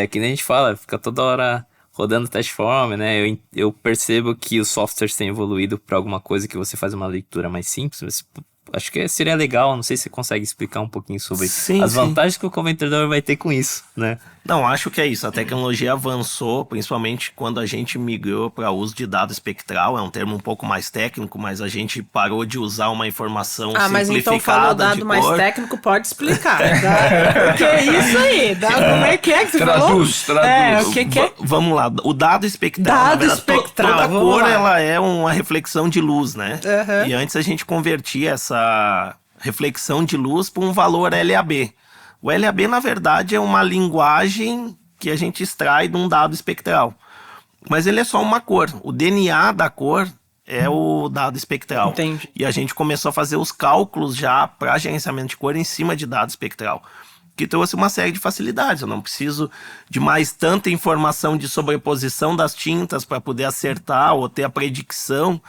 Que nem a gente fala, fica toda hora rodando test form, né? Eu percebo que os softwares têm evoluído para alguma coisa que você faz uma leitura mais simples. Acho que seria legal, não sei se você consegue explicar um pouquinho sobre as vantagens que o convertedor vai ter com isso, né? Não, acho que é isso. A tecnologia avançou, principalmente quando a gente migrou para o uso de dado espectral. É um termo um pouco mais técnico, mas a gente parou de usar uma informação simplificada. Mas então falou dado mais técnico, pode explicar. Que é isso aí? Como é que você falou? Traduz. O que é? Vamos lá, o dado espectral. Toda cor ela é uma reflexão de luz, né? E antes a gente convertia essa reflexão de luz para um valor LAB. O LAB, na verdade, é uma linguagem que a gente extrai de um dado espectral. Mas ele é só uma cor. O DNA da cor é o dado espectral. Entendi. E a gente começou a fazer os cálculos já para gerenciamento de cor em cima de dado espectral, que trouxe uma série de facilidades. Eu não preciso de mais tanta informação de sobreposição das tintas para poder acertar ou ter a predicção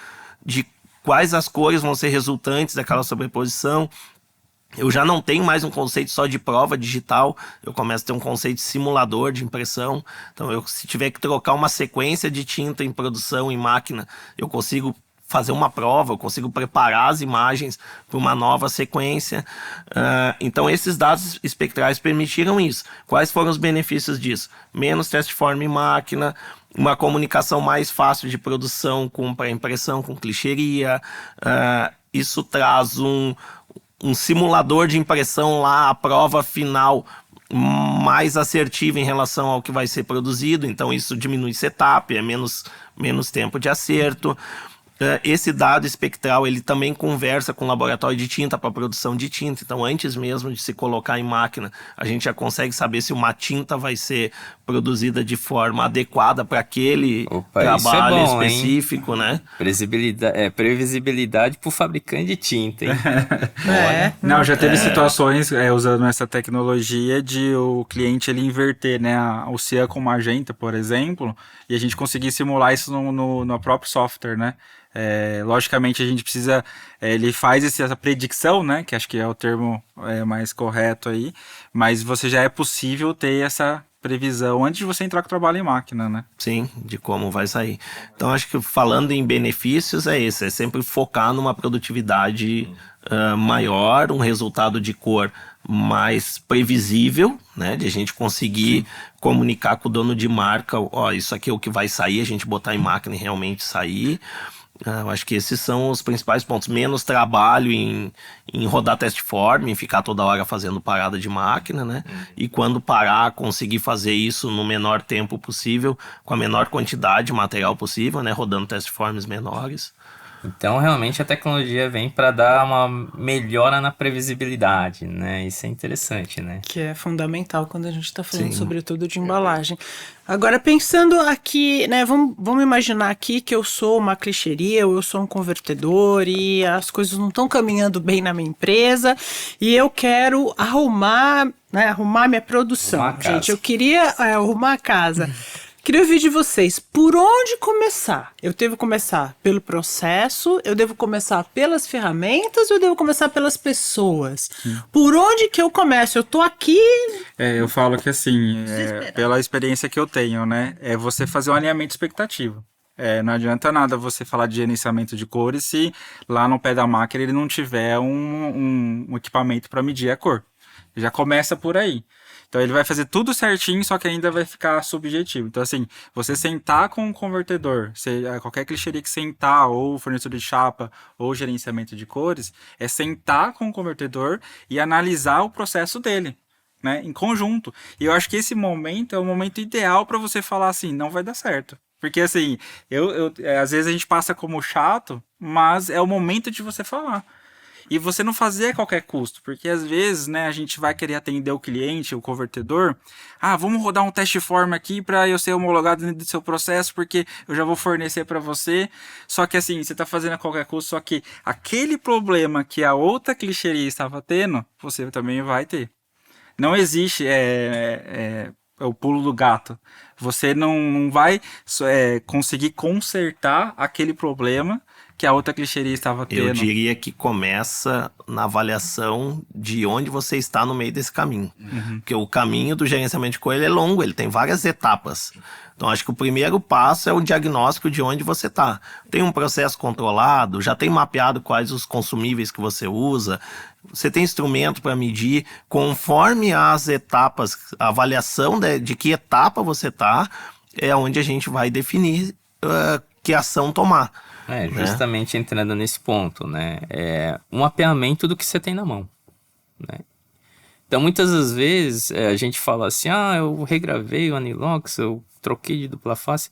de quais as cores vão ser resultantes daquela sobreposição. Eu já não tenho mais um conceito só de prova digital, eu começo a ter um conceito de simulador de impressão. Então, se tiver que trocar uma sequência de tinta em produção, em máquina, eu consigo fazer uma prova, eu consigo preparar as imagens para uma nova sequência. Então, esses dados espectrais permitiram isso. Quais foram os benefícios disso? Menos teste forma em máquina, uma comunicação mais fácil de produção com pré-impressão, com clichêria. Isso traz um simulador de impressão lá, a prova final mais assertiva em relação ao que vai ser produzido, então isso diminui setup, é menos tempo de acerto. Esse dado espectral, ele também conversa com o laboratório de tinta para produção de tinta, então antes mesmo de se colocar em máquina, a gente já consegue saber se uma tinta vai ser produzida de forma adequada para aquele trabalho específico, né? Previsibilidade para o fabricante de tinta, hein? Não, já teve situações usando essa tecnologia de o cliente ele inverter, né, o cian com magenta, por exemplo, e a gente conseguir simular isso no próprio software, né? Logicamente a gente precisa, ele faz essa predicção, né, que acho que é o termo mais correto aí, mas você já é possível ter essa previsão antes de você entrar com o trabalho em máquina, né? Sim, de como vai sair. Então acho que falando em benefícios é sempre focar numa produtividade maior, um resultado de cor mais previsível, né, de a gente conseguir comunicar com o dono de marca, isso aqui é o que vai sair, a gente botar em máquina e realmente sair. Eu acho que esses são os principais pontos. Menos trabalho em rodar test form, em ficar toda hora fazendo parada de máquina, né? E quando parar, conseguir fazer isso no menor tempo possível, com a menor quantidade de material possível, né? Rodando test forms menores. Então, realmente, a tecnologia vem para dar uma melhora na previsibilidade, né? Isso é interessante, né? Que é fundamental quando a gente está falando, Sim. sobretudo, de embalagem. Agora, pensando aqui, né, vamos imaginar aqui que eu sou uma clichêria, ou eu sou um convertedor e as coisas não estão caminhando bem na minha empresa e eu quero arrumar minha produção. Arrumar a casa. Gente, eu queria arrumar a casa. Queria ouvir de vocês, por onde começar? Eu devo começar pelo processo, eu devo começar pelas ferramentas, eu devo começar pelas pessoas? Por onde que eu começo? Eu tô aqui... Eu falo que assim, pela experiência que eu tenho, né, é você fazer um alinhamento expectativo. Não adianta nada você falar de gerenciamento de cores se lá no pé da máquina ele não tiver um equipamento para medir a cor. Já começa por aí. Então ele vai fazer tudo certinho, só que ainda vai ficar subjetivo. Então assim, você sentar com um convertedor, qualquer clichêria que sentar, ou fornecedor de chapa, ou gerenciamento de cores, é sentar com o convertedor e analisar o processo dele, né, em conjunto. E eu acho que esse momento é o momento ideal para você falar assim, não vai dar certo. Porque assim, às vezes a gente passa como chato, mas é o momento de você falar. E você não fazer a qualquer custo, porque às vezes, né, a gente vai querer atender o cliente, o convertedor. Vamos rodar um teste form aqui para eu ser homologado dentro do seu processo, porque eu já vou fornecer para você. Só que assim, você está fazendo a qualquer custo, só que aquele problema que a outra clichêria estava tendo, você também vai ter. Não existe o pulo do gato. Você não vai conseguir consertar aquele problema que a outra clichêria estava tendo. Eu diria que começa na avaliação de onde você está no meio desse caminho. Porque o caminho do gerenciamento de cor ele é longo, ele tem várias etapas. Então, acho que o primeiro passo é o diagnóstico de onde você está. Tem um processo controlado, já tem mapeado quais os consumíveis que você usa, você tem instrumento para medir conforme as etapas, a avaliação de que etapa você está, é onde a gente vai definir que ação tomar. Justamente entrando nesse ponto, né? É um mapeamento do que você tem na mão, né? Então, muitas das vezes, a gente fala assim, eu regravei o Anilox, eu troquei de dupla face,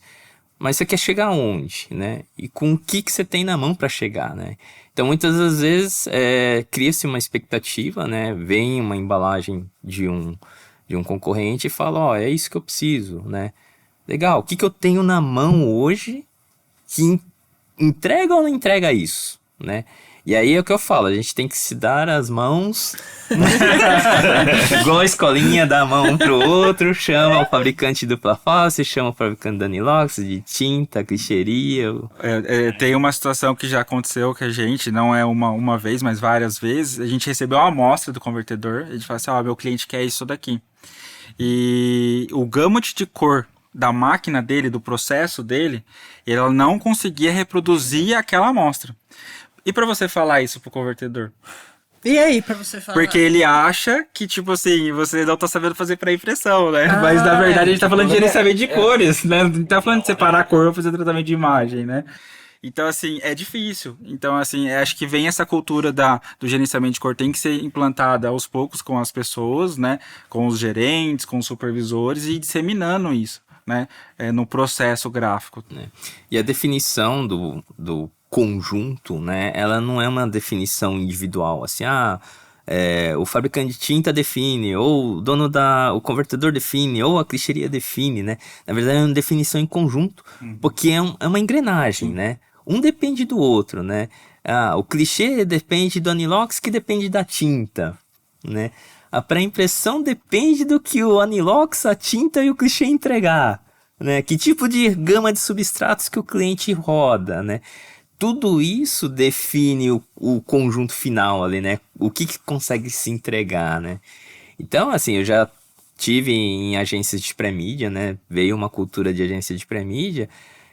mas você quer chegar aonde, né? E com o que você tem na mão para chegar, né? Então, muitas das vezes, cria-se uma expectativa, né? Vem uma embalagem de um concorrente e fala, é isso que eu preciso, né? Legal, o que eu tenho na mão hoje que entrega ou não entrega isso, né? E aí é o que eu falo, a gente tem que se dar as mãos, igual a escolinha, dá a mão um pro outro, chama o fabricante de dupla face, chama o fabricante da Anilox, de tinta, clichêria. Tem uma situação que já aconteceu que a gente, não é uma vez, mas várias vezes, a gente recebeu uma amostra do convertedor, a gente fala assim, meu cliente quer isso daqui. E o gamut de cor da máquina dele, do processo dele, ela não conseguia reproduzir aquela amostra. E para você falar isso pro convertedor? E aí, para você falar? Porque ele acha que, tipo assim, você não tá sabendo fazer para impressão, né? Mas na verdade a gente tá falando de gerenciamento de cores, né? Não tá falando de separar a cor ou fazer tratamento de imagem, né? Então, assim, é difícil. Então, assim, acho que vem essa cultura do gerenciamento de cor, tem que ser implantada aos poucos com as pessoas, né? Com os gerentes, com os supervisores e disseminando isso, né? No processo gráfico. E a definição do conjunto, né? Ela não é uma definição individual, assim, o fabricante de tinta define, ou o convertedor define, ou a clichêria define, né? Na verdade é uma definição em conjunto, porque é uma engrenagem, né? Um depende do outro, né? O clichê depende do Anilox, que depende da tinta, né? A pré-impressão depende do que o Anilox, a tinta e o clichê entregar, né? Que tipo de gama de substratos que o cliente roda, né? Tudo isso define o conjunto final ali, né? O que consegue se entregar, né? Então, assim, eu já tive em agências de pré-mídia, né? Veio uma cultura de agência de pré-mídia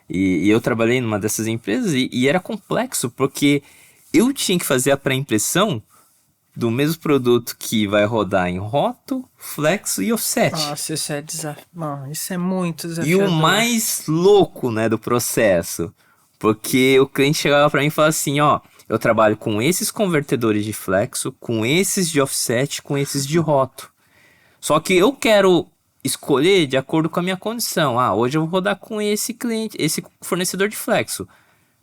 e eu trabalhei numa dessas empresas e era complexo, porque eu tinha que fazer a pré-impressão do mesmo produto que vai rodar em roto, flexo e offset. Nossa, isso é muito desafiador. E o mais louco, né, do processo... Porque o cliente chegava para mim e falava assim, ó, eu trabalho com esses convertedores de flexo, com esses de offset, com esses de roto. Só que eu quero escolher de acordo com a minha condição. Ah, hoje eu vou rodar com esse cliente, esse fornecedor de flexo.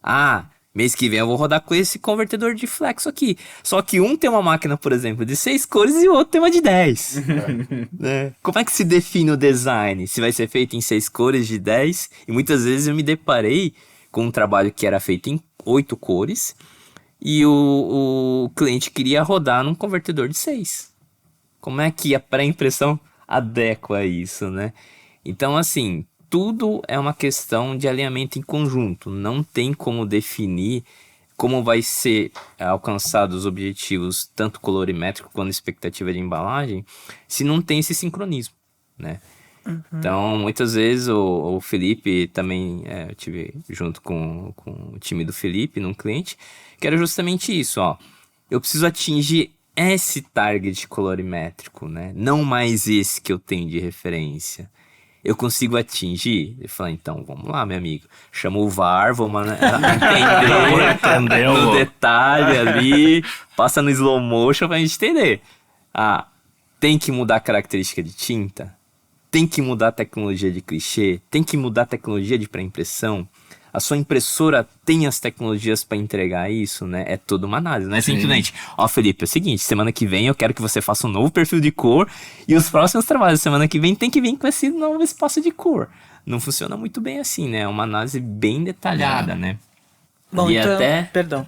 Ah, mês que vem eu vou rodar com esse convertedor de flexo aqui. Só que um tem uma máquina, por exemplo, de 6 cores e o outro tem uma de 10. Né? Como é que se define o design? Se vai ser feito em 6 cores de 10? E muitas vezes eu me deparei com um trabalho que era feito em 8 cores e o cliente queria rodar num convertedor de 6. Como é que a pré-impressão adequa isso, né? Então, assim, tudo é uma questão de alinhamento em conjunto. Não tem como definir como vai ser alcançados os objetivos, tanto colorimétrico quanto expectativa de embalagem, se não tem esse sincronismo, né? Então, muitas vezes o Felipe também, eu tive junto com o time do Felipe num cliente, que era justamente isso, ó. Eu preciso atingir esse target colorimétrico, né? Não mais esse que eu tenho de referência. Eu consigo atingir? Ele fala, então, vamos lá, meu amigo. Chama o VAR, vamos entender no detalhe ali, passa no slow motion pra gente entender. Ah, tem que mudar a característica de tinta? Tem que mudar a tecnologia de clichê? Tem que mudar a tecnologia de pré-impressão? A sua impressora tem as tecnologias para entregar isso, né? É toda uma análise, não é simplesmente, ó, Felipe, é o seguinte, semana que vem eu quero que você faça um novo perfil de cor e os próximos trabalhos da semana que vem tem que vir com esse novo espaço de cor. Não funciona muito bem assim, né? É uma análise bem detalhada, né? Bom, E então, até- perdão.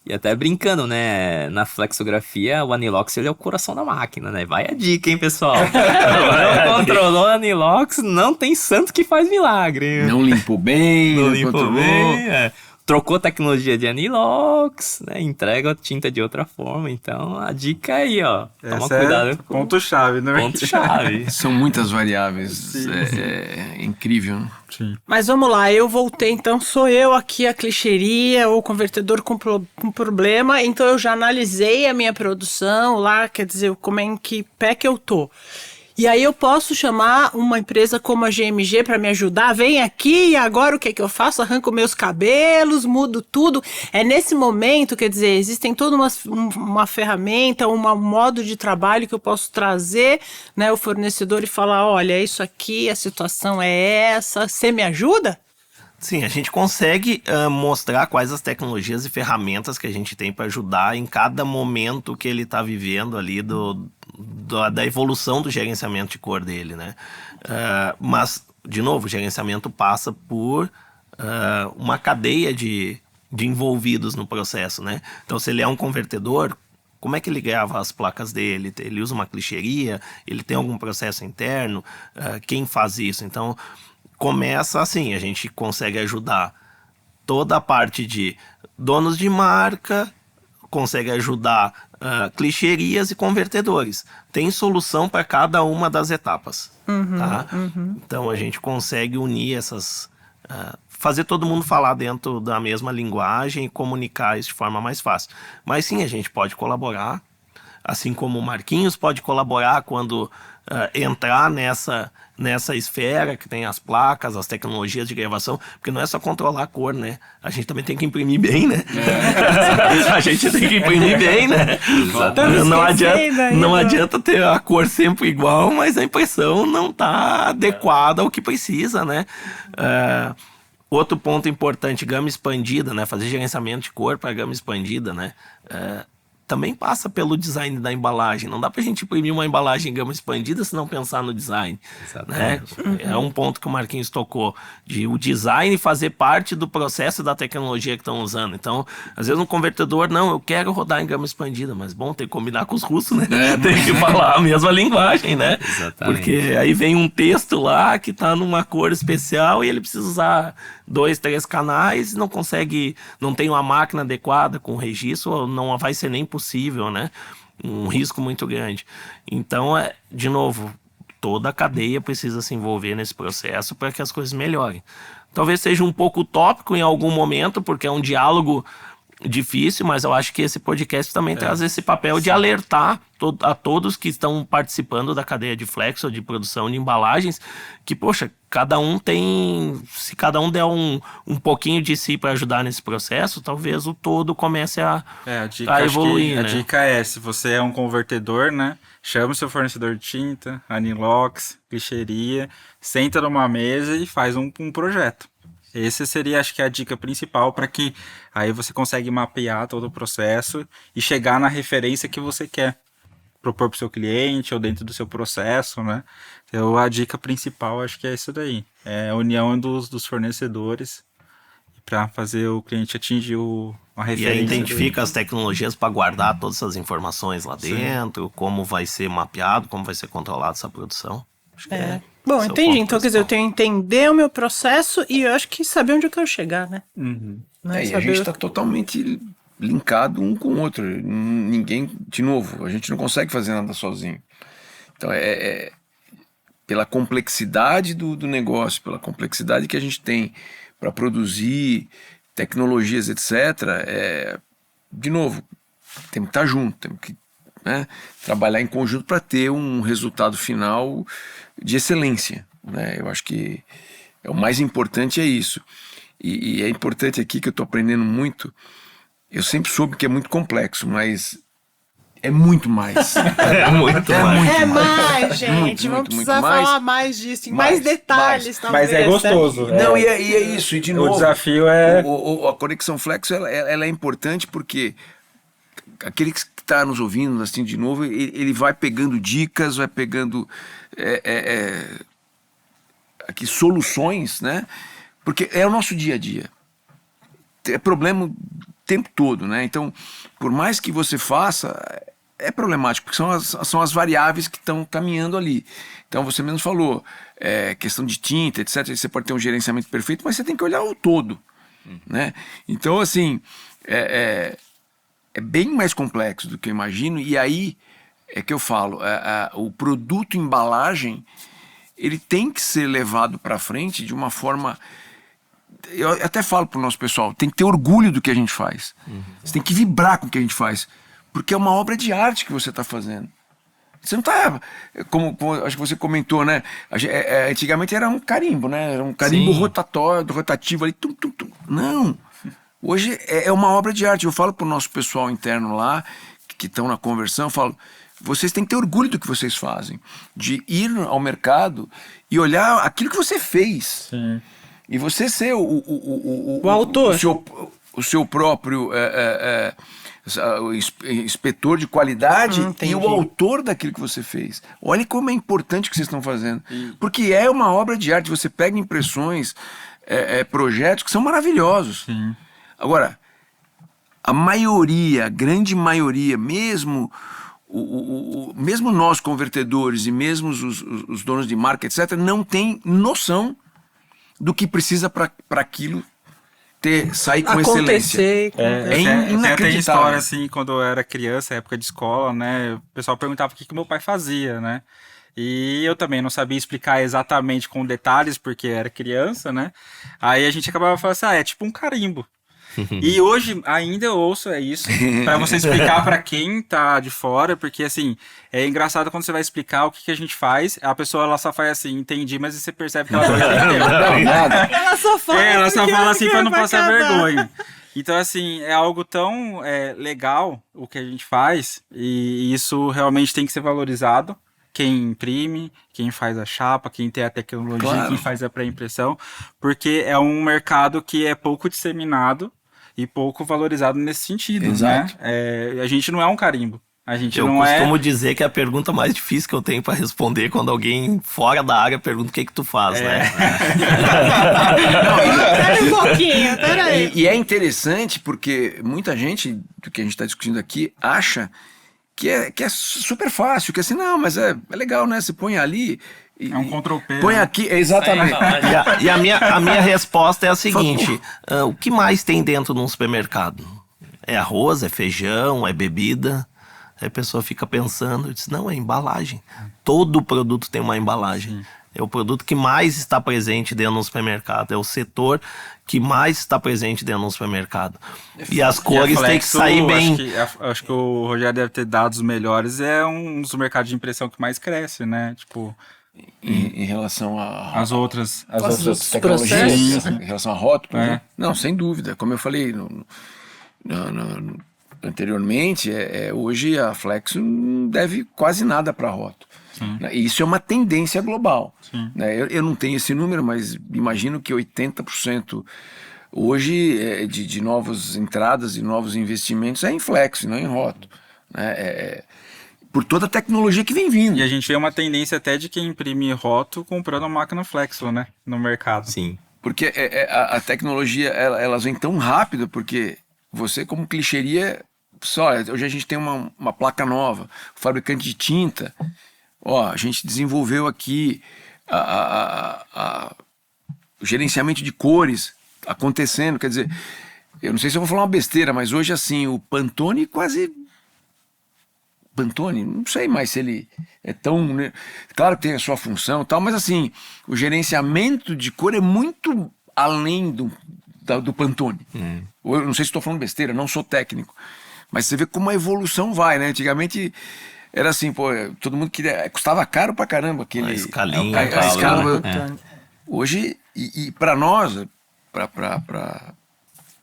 E até brincando, né? Na flexografia, o Anilox ele é o coração da máquina, né? Vai a dica, hein, pessoal? Não controlou Anilox, não tem santo que faz milagre. Não limpou bem, Não não limpou controlou. bem, trocou tecnologia de Anilox, né? Entrega a tinta de outra forma. Então, a dica aí, ó. Toma Essa cuidado é com ponto-chave, né? ponto-chave. São muitas variáveis. É incrível, né? Sim. Mas vamos lá, eu voltei, então sou eu aqui a clichêria ou convertedor com problema, então eu já analisei a minha produção lá, quer dizer, como é em que pé que eu tô. E aí eu posso chamar uma empresa como a GMG para me ajudar, vem aqui e agora o que é que eu faço? Arranco meus cabelos, mudo tudo. É nesse momento, quer dizer, existem toda uma ferramenta, um modo de trabalho que eu posso trazer, né, o fornecedor e falar, olha, é isso aqui, a situação é essa, você me ajuda? Sim, a gente consegue mostrar quais as tecnologias e ferramentas que a gente tem para ajudar em cada momento que ele está vivendo ali da evolução do gerenciamento de cor dele, né? Mas, de novo, o gerenciamento passa por uma cadeia de envolvidos no processo, né? Então, se ele é um convertedor, como é que ele grava as placas dele? Ele usa uma clichêria? Ele tem algum processo interno? Quem faz isso? Então, começa assim, a gente consegue ajudar toda a parte de donos de marca, consegue ajudar clichêrias e convertedores. Tem solução para cada uma das etapas. Tá? Então a gente consegue unir essas... fazer todo mundo falar dentro da mesma linguagem e comunicar isso de forma mais fácil. Mas sim, a gente pode colaborar, assim como o Marquinhos pode colaborar quando entrar nessa esfera que tem as placas, as tecnologias de gravação, porque não é só controlar a cor, né? A gente também tem que imprimir bem, né? A gente tem que imprimir bem, né? Não adianta ter a cor sempre igual, mas a impressão não está adequada ao que precisa, né? Outro ponto importante, gama expandida, né? Fazer gerenciamento de cor para gama expandida, né? Também passa pelo design da embalagem. Não dá pra gente imprimir uma embalagem em gama expandida se não pensar no design. Né? É um ponto que o Marquinhos tocou, de o design fazer parte do processo da tecnologia que estão usando. Então, às vezes um convertedor, não, eu quero rodar em gama expandida, mas bom, tem que combinar com os russos, né? Tem que falar a mesma linguagem, né? Exatamente. Porque aí vem um texto lá que tá numa cor especial e ele precisa usar 2, 3 canais, não consegue, não tem uma máquina adequada com registro, não vai ser nem possível, né? Um risco muito grande. Então, de novo, toda a cadeia precisa se envolver nesse processo para que as coisas melhorem. Talvez seja um pouco utópico em algum momento, porque é um diálogo difícil, mas eu acho que esse podcast também traz esse papel de alertar a todos que estão participando da cadeia de flexo, de produção de embalagens, que, poxa, cada um tem... Se cada um der um pouquinho de si para ajudar nesse processo, talvez o todo comece a evoluir, a né? dica é, se você é um convertedor, né, chama o seu fornecedor de tinta, anilox, lixeria, senta numa mesa e faz um projeto. Esse seria, acho que, a dica principal para que aí você consegue mapear todo o processo e chegar na referência que você quer propor para o seu cliente ou dentro do seu processo, né? Então, a dica principal, acho que é isso daí. É a união dos fornecedores para fazer o cliente atingir a E referência. aí identifica as tecnologias para guardar todas essas informações lá dentro, como vai ser mapeado, como vai ser controlada essa produção. Acho que Bom, esse é o entendi. ponto Então, quer dizer, eu principal. tenho que entender o meu processo e eu acho que saber onde eu quero chegar, né? Né? E a gente está totalmente linkado um com o outro. Ninguém, de novo, a gente não consegue fazer nada sozinho. Então, pela complexidade do negócio, pela complexidade que a gente tem para produzir tecnologias, etc., de novo, temos que estar junto, temos que, né, trabalhar em conjunto para ter um resultado final de excelência, né? Eu acho que o mais importante é isso. E é importante aqui que eu estou aprendendo muito. Eu sempre soube que é muito complexo, mas é muito mais. É mais, gente. Muito, Vamos muito, precisar muito mais. falar mais disso, em mais detalhes, talvez. Mas é gostoso. Não, e é isso. E de novo, O desafio é... a Conexão Flexo, ela é importante porque aquele que está nos ouvindo, assim, de novo, ele vai pegando dicas, vai pegando aqui soluções, né? Porque é o nosso dia a dia. É problema o tempo todo, né? Então, por mais que você faça, é problemático, porque são as variáveis que estão caminhando ali. Então, você mesmo falou, questão de tinta, etc. Você pode ter um gerenciamento perfeito, mas você tem que olhar o todo, né? Então, assim, é bem mais complexo do que eu imagino, e aí é que eu falo, o produto embalagem, ele tem que ser levado para frente de uma forma... Eu até falo pro nosso pessoal, tem que ter orgulho do que a gente faz. Você tem que vibrar com o que a gente faz, porque é uma obra de arte que você está fazendo. Você não está, como acho que você comentou, né? Antigamente era um carimbo, né? Era um carimbo rotativo ali. Tum, tum, tum. Não. Hoje é uma obra de arte. Eu falo pro nosso pessoal interno lá, que estão na conversão, eu falo, vocês têm que ter orgulho do que vocês fazem, de ir ao mercado e olhar aquilo que você fez. Sim. E você ser o autor. O seu próprio o inspetor de qualidade e o autor daquilo que você fez. Olha como é importante o que vocês estão fazendo. Porque é uma obra de arte. Você pega impressões, projetos que são maravilhosos. Sim. Agora, a grande maioria, mesmo mesmo nós convertedores e mesmo os donos de marca, etc., não tem noção do que precisa para aquilo sair com excelência. Inacreditável. Tem história assim, quando eu era criança, época de escola, né? O pessoal perguntava o que meu pai fazia, né? E eu também não sabia explicar exatamente com detalhes, porque era criança, né? Aí a gente acabava falando assim, é tipo um carimbo. E hoje ainda eu ouço isso para você explicar para quem tá de fora, porque assim, é engraçado quando você vai explicar o que a gente faz, a pessoa ela só faz assim, entendi, mas você percebe que ela não entendeu. Ela só fala assim para não passar vergonha. Então assim, é algo tão legal o que a gente faz, e isso realmente tem que ser valorizado. Quem imprime, quem faz a chapa, quem tem a tecnologia, claro, quem faz a pré-impressão, porque é um mercado que é pouco disseminado e pouco valorizado nesse sentido, exato, né? A gente não é um carimbo. A gente eu não costumo dizer que é a pergunta mais difícil que eu tenho para responder quando alguém fora da área pergunta o que tu faz, né? Pera um pouquinho, pera aí. E é interessante porque muita gente, do que a gente está discutindo aqui, acha que é super fácil, que assim, não, mas é legal, né? Você põe ali... É um Ctrl+P. Põe aqui, exatamente. E a minha resposta é a seguinte, o que mais tem dentro de um supermercado? É arroz, é feijão, é bebida? Aí a pessoa fica pensando, diz, não, é embalagem. Todo produto tem uma embalagem. É o produto que mais está presente dentro do supermercado. É o setor que mais está presente dentro do supermercado. E as cores têm que sair bem. Acho que o Rogério deve ter dados melhores. É um dos mercados de impressão que mais cresce, né? Tipo, Em relação as outras tecnologias, em relação a rótulo, É. né? Não, sem dúvida. Como eu falei anteriormente, hoje a Flexo não deve quase nada para rótulo. Né? E isso é uma tendência global. Né? Eu não tenho esse número, mas imagino que 80% hoje de novas entradas e novos investimentos é em Flexo, não em rótulo. Né? Por toda a tecnologia que vem vindo. E a gente vê uma tendência até de quem imprime rótulo comprando a máquina Flexo, né? No mercado. Sim. Porque a tecnologia, elas vem tão rápido, porque você, como clichêria, hoje a gente tem uma placa nova, o fabricante de tinta, a gente desenvolveu aqui o gerenciamento de cores acontecendo, quer dizer, eu não sei se eu vou falar uma besteira, mas hoje assim, o Pantone, não sei mais se ele é tão... Né? Claro que tem a sua função e tal, mas assim, o gerenciamento de cor é muito além do Pantone. Eu não sei se estou falando besteira, não sou técnico, mas você vê como a evolução vai, né? Antigamente era assim, todo mundo queria... Custava caro pra caramba aquele... A escalinha. a escala. Pantone. Hoje, e para nós,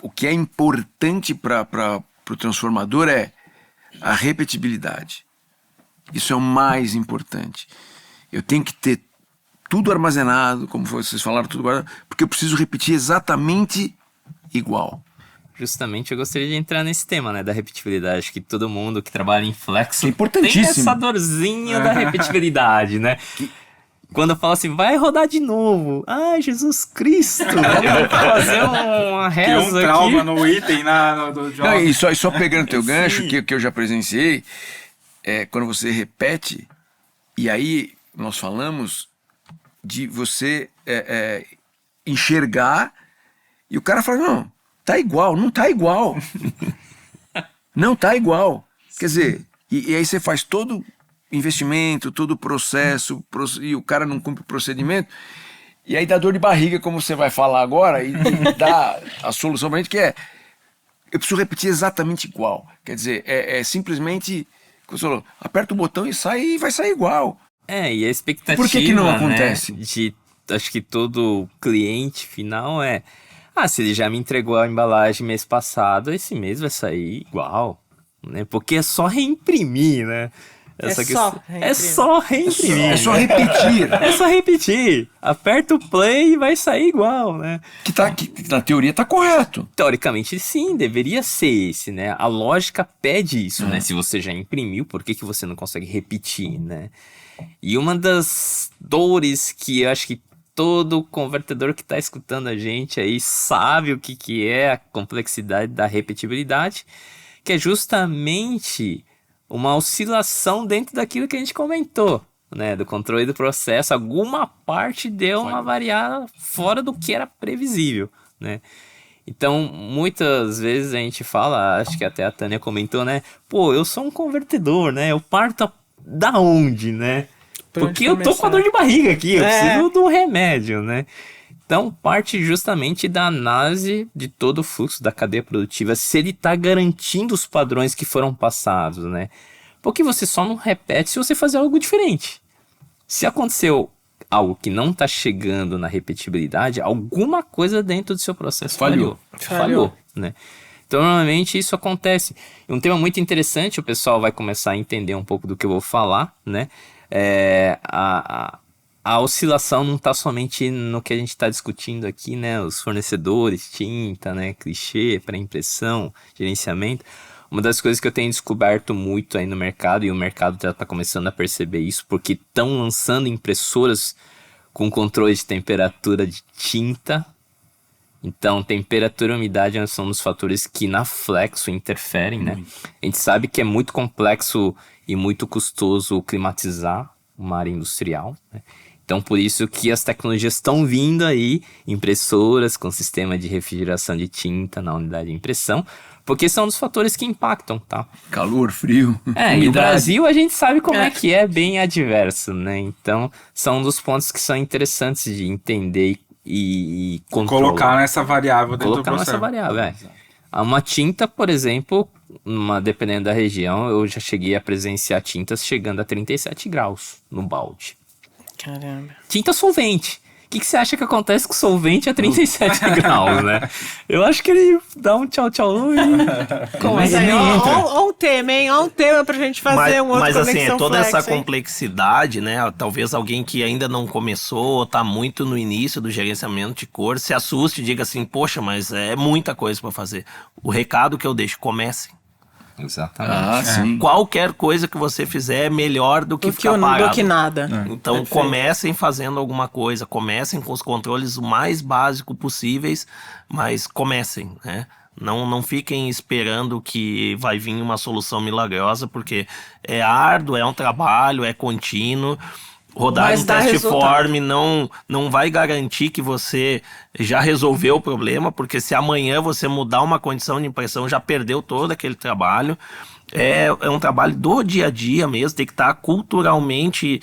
o que é importante para o transformador é a repetibilidade. Isso é o mais importante. Eu tenho que ter tudo armazenado, como vocês falaram, tudo guardado, porque eu preciso repetir exatamente igual. Justamente eu gostaria de entrar nesse tema, né, da repetibilidade. Acho que todo mundo que trabalha em Flexo É importantíssimo. tem essa dorzinha da repetibilidade, né? Quando eu falo assim, vai rodar de novo. Ai, Jesus Cristo. Vamos fazer uma Que reza um trauma aqui. no item do job. Não, e só pegando teu gancho, que eu já presenciei, quando você repete, e aí nós falamos de você enxergar, e o cara fala, não, tá igual, não tá igual. Não tá igual. Quer dizer, e aí você faz todo investimento, todo o processo, e o cara não cumpre o procedimento, e aí dá dor de barriga, como você vai falar agora, e dá a solução pra gente, que eu preciso repetir exatamente igual. Quer dizer, simplesmente, como você falou, aperta o botão e vai sair igual. E a expectativa, Por que não né, acontece? acho que todo cliente final se ele já me entregou a embalagem mês passado, esse mês vai sair igual, né? Porque é só reimprimir, né? É só reimprimir. É só repetir. É só repetir. Aperta o play e vai sair igual, né? Que na teoria tá correto. Teoricamente, sim, deveria ser esse, né? A lógica pede isso, né? Se você já imprimiu, por que você não consegue repetir, né? E uma das dores que eu acho que todo convertedor que está escutando a gente aí sabe o que é a complexidade da repetibilidade, que é justamente uma oscilação dentro daquilo que a gente comentou, né? Do controle do processo, alguma parte deu uma variada fora do que era previsível, né? Então, muitas vezes a gente fala, acho que até a Tânia comentou, né? Pô, eu sou um convertedor, né? Eu parto da onde, né? Porque eu tô com a dor de barriga aqui, eu preciso de um remédio, né? Então, parte justamente da análise de todo o fluxo da cadeia produtiva, se ele está garantindo os padrões que foram passados, né? Porque você só não repete se você fazer algo diferente. Se aconteceu algo que não está chegando na repetibilidade, alguma coisa dentro do seu processo falhou, né? Então, normalmente, isso acontece. Um tema muito interessante, o pessoal vai começar a entender um pouco do que eu vou falar, né? A oscilação não está somente no que a gente está discutindo aqui, né? Os fornecedores, tinta, né? Clichê, pré-impressão, gerenciamento. Uma das coisas que eu tenho descoberto muito aí no mercado, e o mercado já está começando a perceber isso, porque estão lançando impressoras com controle de temperatura de tinta. Então, temperatura e umidade são um dos fatores que na Flexo interferem, né? A gente sabe que é muito complexo e muito custoso climatizar uma área industrial, né? Então, por isso que as tecnologias estão vindo aí, impressoras com sistema de refrigeração de tinta na unidade de impressão, porque são dos fatores que impactam, tá? Calor, frio, E o umidade. Brasil a gente sabe como é que é bem adverso, né? Então, são um dos pontos que são interessantes de entender e controlar. Colocar nessa variável dentro do Colocar processo. nessa variável, Uma tinta, por exemplo, dependendo da região, eu já cheguei a presenciar tintas chegando a 37 graus no balde. Caramba. Tinta solvente. O que você acha que acontece com solvente a 37 graus, né? Eu acho que ele dá um tchau e Mas aí, ó um tema, hein? Ó um tema pra gente fazer um outro Mas assim, Conexão toda Flex, essa hein? complexidade, né? Talvez alguém que ainda não começou ou tá muito no início do gerenciamento de cor se assuste e diga assim, poxa, mas é muita coisa para fazer. O recado que eu deixo, comecem. Exatamente. Sim. Qualquer coisa que você fizer é melhor do que Do ficar parado. do que nada. Então Perfeito. comecem fazendo alguma coisa, comecem com os controles o mais básico possíveis, mas comecem, né? Não fiquem esperando que vai vir uma solução milagrosa, porque é árduo, é um trabalho, é contínuo. Rodar Mas um dá teste resultado. form não vai garantir que você já resolveu o problema, porque se amanhã você mudar uma condição de impressão, já perdeu todo aquele trabalho. É um trabalho do dia a dia mesmo, tem que estar culturalmente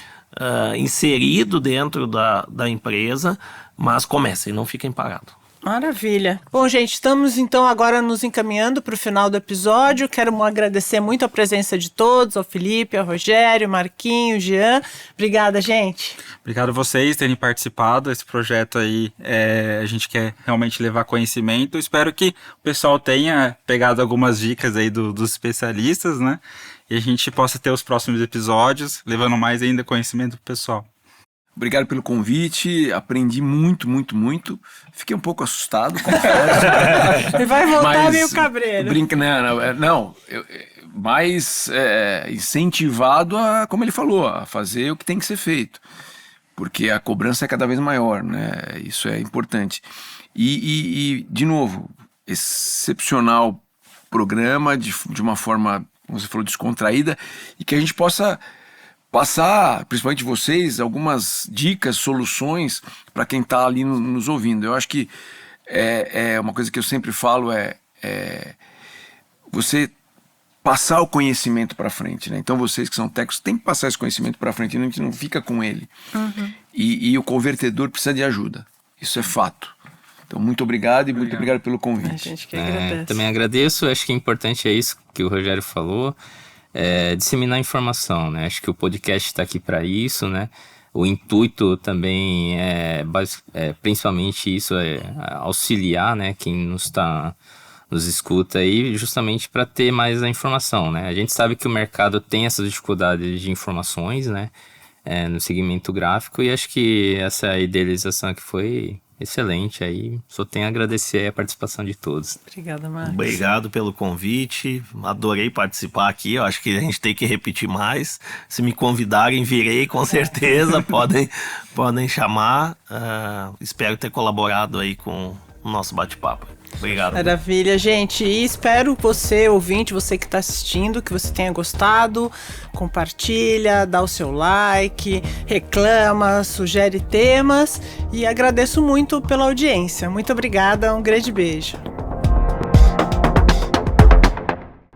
inserido dentro da empresa, mas comecem, não fiquem parados. Maravilha. Bom, gente, estamos então agora nos encaminhando para o final do episódio. Quero agradecer muito a presença de todos, ao Felipe, ao Rogério, Marquinho, Jean. Obrigada, gente. Obrigado a vocês terem participado. Esse projeto aí, a gente quer realmente levar conhecimento. Espero que o pessoal tenha pegado algumas dicas aí dos especialistas, né? E a gente possa ter os próximos episódios, levando mais ainda conhecimento pro pessoal. Obrigado pelo convite, aprendi muito. Fiquei um pouco assustado, confesso. Ele vai voltar Mas meio cabreiro. Mais incentivado a, como ele falou, a fazer o que tem que ser feito. Porque a cobrança é cada vez maior, né? Isso é importante. E de novo, excepcional programa, de uma forma, como você falou, descontraída, e que a gente possa passar, principalmente vocês, algumas dicas, soluções para quem está ali nos ouvindo. Eu acho que é uma coisa que eu sempre falo você passar o conhecimento para frente, né? Então vocês que são técnicos têm que passar esse conhecimento para frente, a gente não fica com ele. E o convertedor precisa de ajuda, isso é fato. Então muito obrigado e muito obrigado pelo A convite. gente que agradece. Também agradeço, acho que é importante isso que o Rogério falou, disseminar informação, né? Acho que o podcast está aqui para isso, né? O intuito também principalmente isso, auxiliar, né? Quem nos escuta aí, justamente para ter mais a informação, né? A gente sabe que o mercado tem essas dificuldades de informações, né? No segmento gráfico, e acho que essa idealização aqui foi excelente, aí só tenho a agradecer a participação de todos. Obrigada, Marcos. Obrigado pelo convite, adorei participar aqui, eu acho que a gente tem que repetir mais. Se me convidarem, virei com certeza, podem chamar. Espero ter colaborado aí com o nosso bate-papo. Obrigado. Maravilha, gente. E espero você, ouvinte, você que está assistindo, que você tenha gostado. Compartilha, dá o seu like, reclama, sugere temas. E agradeço muito pela audiência. Muito obrigada, um grande beijo.